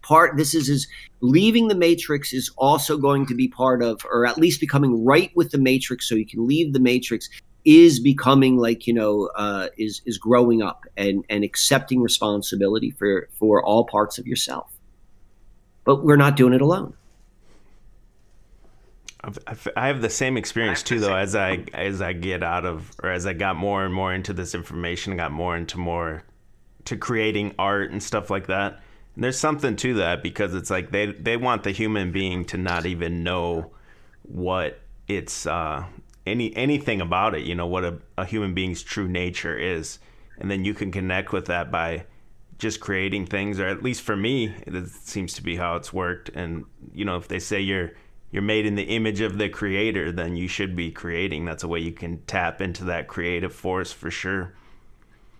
leaving the matrix is also going to be part of, or at least becoming right with the matrix so you can leave the matrix, is becoming like, is growing up and accepting responsibility for all parts of yourself. But we're not doing it alone. I have the same experience too, though. As I get out of, or as I got more and more into this information, I got more to creating art and stuff like that. And there's something to that, because it's like they want the human being to not even know what it's anything about it. What a human being's true nature is, and then you can connect with that by just creating things, or at least for me, it seems to be how it's worked. And if they say you're made in the image of the creator, then you should be creating. That's a way you can tap into that creative force for sure.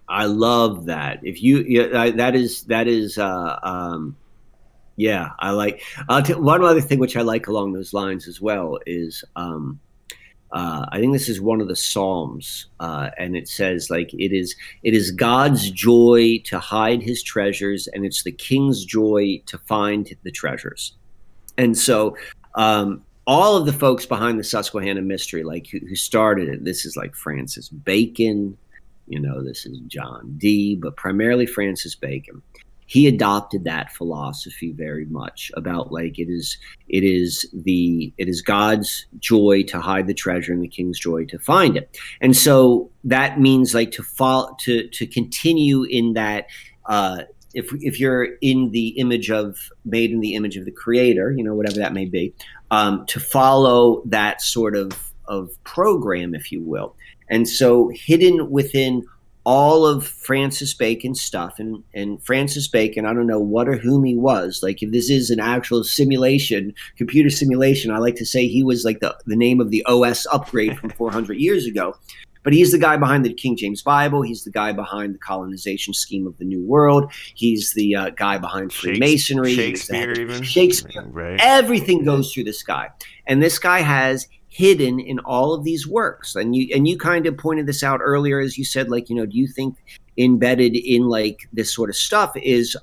I love that. I like, one other thing which I like along those lines as well is, I think this is one of the Psalms, and it says like, it is God's joy to hide his treasures, and it's the king's joy to find the treasures. And so, all of the folks behind the Susquehanna mystery, like who started it, this is like Francis Bacon, this is John Dee, but primarily Francis Bacon. He adopted that philosophy very much about like it is God's joy to hide the treasure and the king's joy to find it. And so that means like to continue in that. If you're in the image made in the image of the creator, whatever that may be, to follow that sort of program, if you will. And so hidden within all of Francis Bacon's stuff, and Francis Bacon, I don't know what or whom he was. Like if this is an actual simulation, computer simulation, I like to say he was like the name of the OS upgrade from 400 years ago. But he's the guy behind the King James Bible. He's the guy behind the colonization scheme of the New World. He's the guy behind Freemasonry. Shakespeare. Right. Everything goes through this guy. And this guy has hidden in all of these works. And you kind of pointed this out earlier, as you said, like, do you think embedded in like this sort of stuff is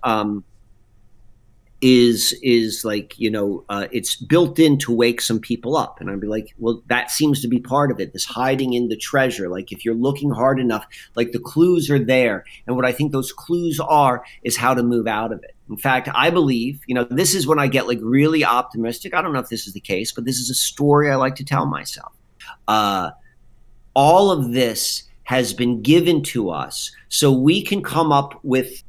is like, it's built in to wake some people up. And I'd be like, well, that seems to be part of it, this hiding in the treasure. Like if you're looking hard enough, like the clues are there. And what I think those clues are is how to move out of it. In fact, I believe, this is when I get like really optimistic. I don't know if this is the case, but this is a story I like to tell myself. All of this has been given to us so we can come up with,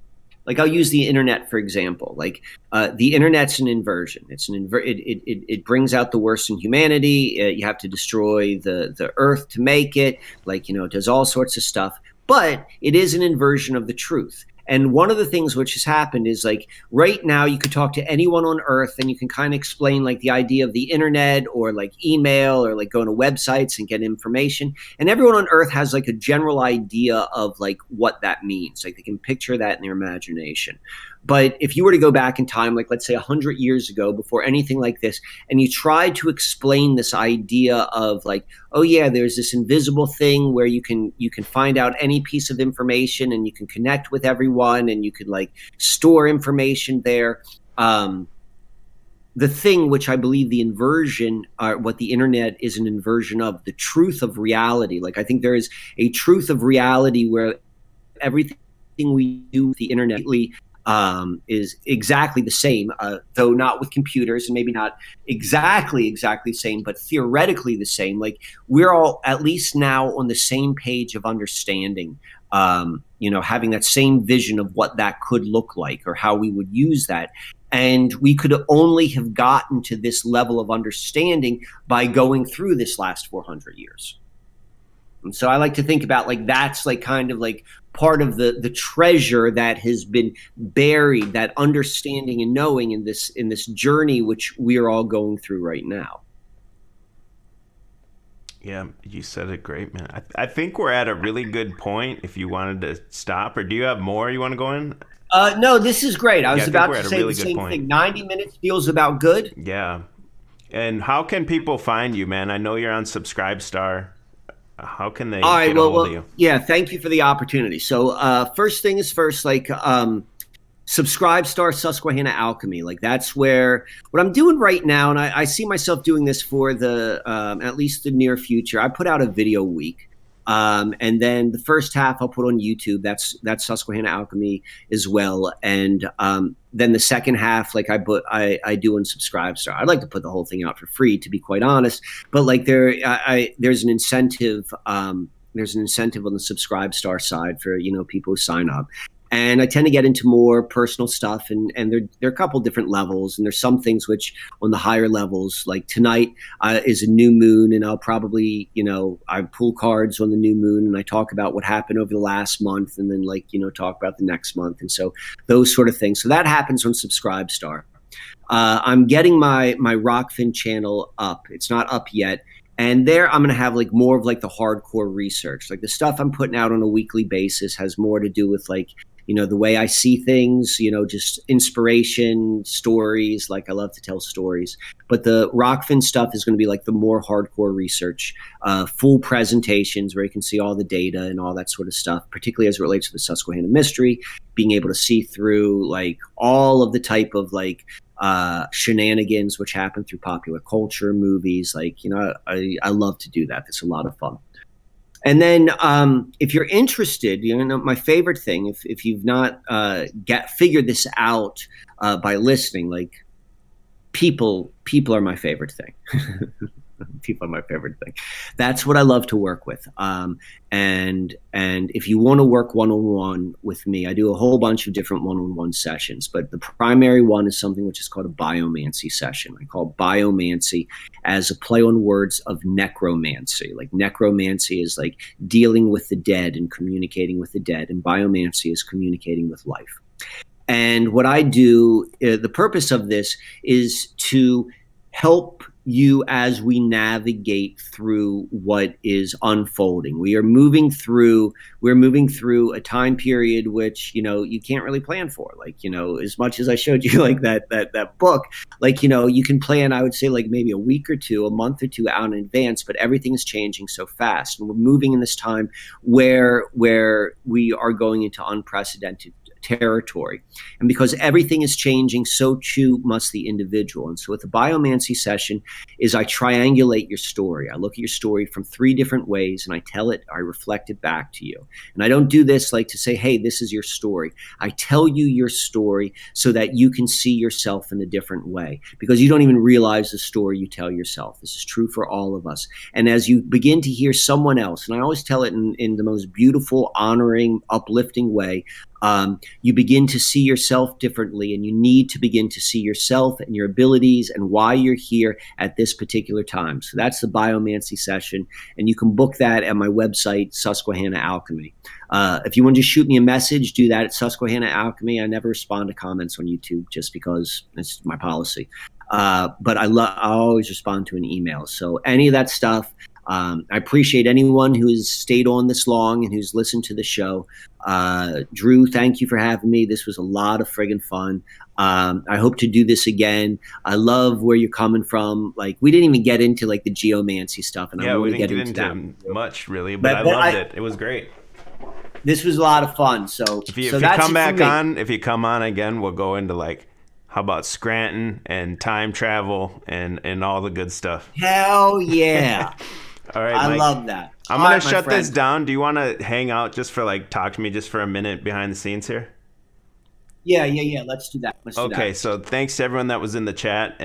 like, I'll use the internet, for example. Like, the internet's an inversion. It brings out the worst in humanity. You have to destroy the earth to make it. Like, it does all sorts of stuff. But it is an inversion of the truth. And one of the things which has happened is, like, right now you could talk to anyone on earth and you can kind of explain like the idea of the internet or like email or like going to websites and get information. And everyone on earth has like a general idea of like what that means. Like they can picture that in their imagination. But if you were to go back in time, like let's say 100 years ago, before anything like this, and you tried to explain this idea of like, oh yeah, there's this invisible thing where you can find out any piece of information and you can connect with everyone and you can like store information there. The thing which I believe the inversion, what the internet is an inversion of, the truth of reality. Like I think there is a truth of reality where everything we do with the internet is exactly the same, though not with computers and maybe not exactly the same, but theoretically the same. Like we're all at least now on the same page of understanding, having that same vision of what that could look like or how we would use that. And we could only have gotten to this level of understanding by going through this last 400 years. And so I like to think about like that's like kind of like part of the treasure that has been buried, that understanding and knowing in this journey which we are all going through right now. Yeah, you said it great, man. I think we're at a really good point if you wanted to stop, or do you have more you want to go in? No, this is great. I was about to say really the same point. thing. 90 minutes feels about good. Yeah. And how can people find you, man? I know you're on Subscribestar. How can they get a hold of you? Yeah, thank you for the opportunity. So first thing is first, like Subscribestar, Susquehanna Alchemy. Like that's where what I'm doing right now, and I see myself doing this for the at least the near future. I put out a video a week. And then the first half I'll put on YouTube. That's Susquehanna Alchemy as well. And then the second half, like I do on Subscribestar. I'd like to put the whole thing out for free, to be quite honest. But like there's an incentive. There's an incentive on the Subscribestar side for people who sign up. And I tend to get into more personal stuff, and there are a couple different levels. And there's some things which on the higher levels, like tonight is a new moon, and I'll probably, I pull cards on the new moon and I talk about what happened over the last month, and then talk about the next month. And so those sort of things. So that happens on Subscribestar. I'm getting my Rockfin channel up. It's not up yet. And there I'm going to have like more of like the hardcore research. Like the stuff I'm putting out on a weekly basis has more to do with like, the way I see things, just inspiration, stories. Like I love to tell stories. But the Rockfin stuff is going to be like the more hardcore research, full presentations where you can see all the data and all that sort of stuff, particularly as it relates to the Susquehanna mystery, being able to see through like all of the type of like shenanigans which happen through popular culture, movies. Like, I love to do that. It's a lot of fun. And then if you're interested, my favorite thing, if you've not figured this out by listening, like people are my favorite thing. People are my favorite thing. That's what I love to work with. And if you want to work one-on-one with me, I do a whole bunch of different one-on-one sessions, but the primary one is something which is called a biomancy session. I call biomancy as a play on words of necromancy. Like necromancy is like dealing with the dead and communicating with the dead, and biomancy is communicating with life. And what I do, the purpose of this is to help you as we navigate through what is unfolding. We're moving through a time period which, you can't really plan for. Like, as much as I showed you like that book, like, you can plan, I would say like maybe a week or two, a month or two out in advance, but everything is changing so fast. And we're moving in this time where we are going into unprecedented territory. And because everything is changing, so too must the individual. And so with the biomancy session is I triangulate your story. I look at your story from 3 different ways, and I tell it, I reflect it back to you. And I don't do this like to say, hey, this is your story. I tell you your story so that you can see yourself in a different way, because you don't even realize the story you tell yourself. This is true for all of us. And as you begin to hear someone else, and I always tell it in the most beautiful, honoring, uplifting way, you begin to see yourself differently, and you need to begin to see yourself and your abilities and why you're here at this particular time. So that's the biomancy session, and you can book that at my website, Susquehanna Alchemy. If you want to just shoot me a message, do that at Susquehanna Alchemy. I never respond to comments on YouTube just because it's my policy. But I always respond to an email. So any of that stuff, I appreciate anyone who has stayed on this long and who's listened to the show. Drew, thank you for having me. This was a lot of friggin' fun. I hope to do this again. I love where you're coming from. Like, we didn't even get into like the geomancy stuff, and I we want to didn't get into that much really, but I loved it. It was great. This was a lot of fun. So if you that's come back on, if you come on again, we'll go into like, how about Scranton and time travel and all the good stuff. Hell yeah. All right, I Mike. love that. I'm going to shut this down. Do you want to hang out just for like, talk to me just for a minute behind the scenes here? Yeah. Let's do that. Okay, so thanks to everyone that was in the chat.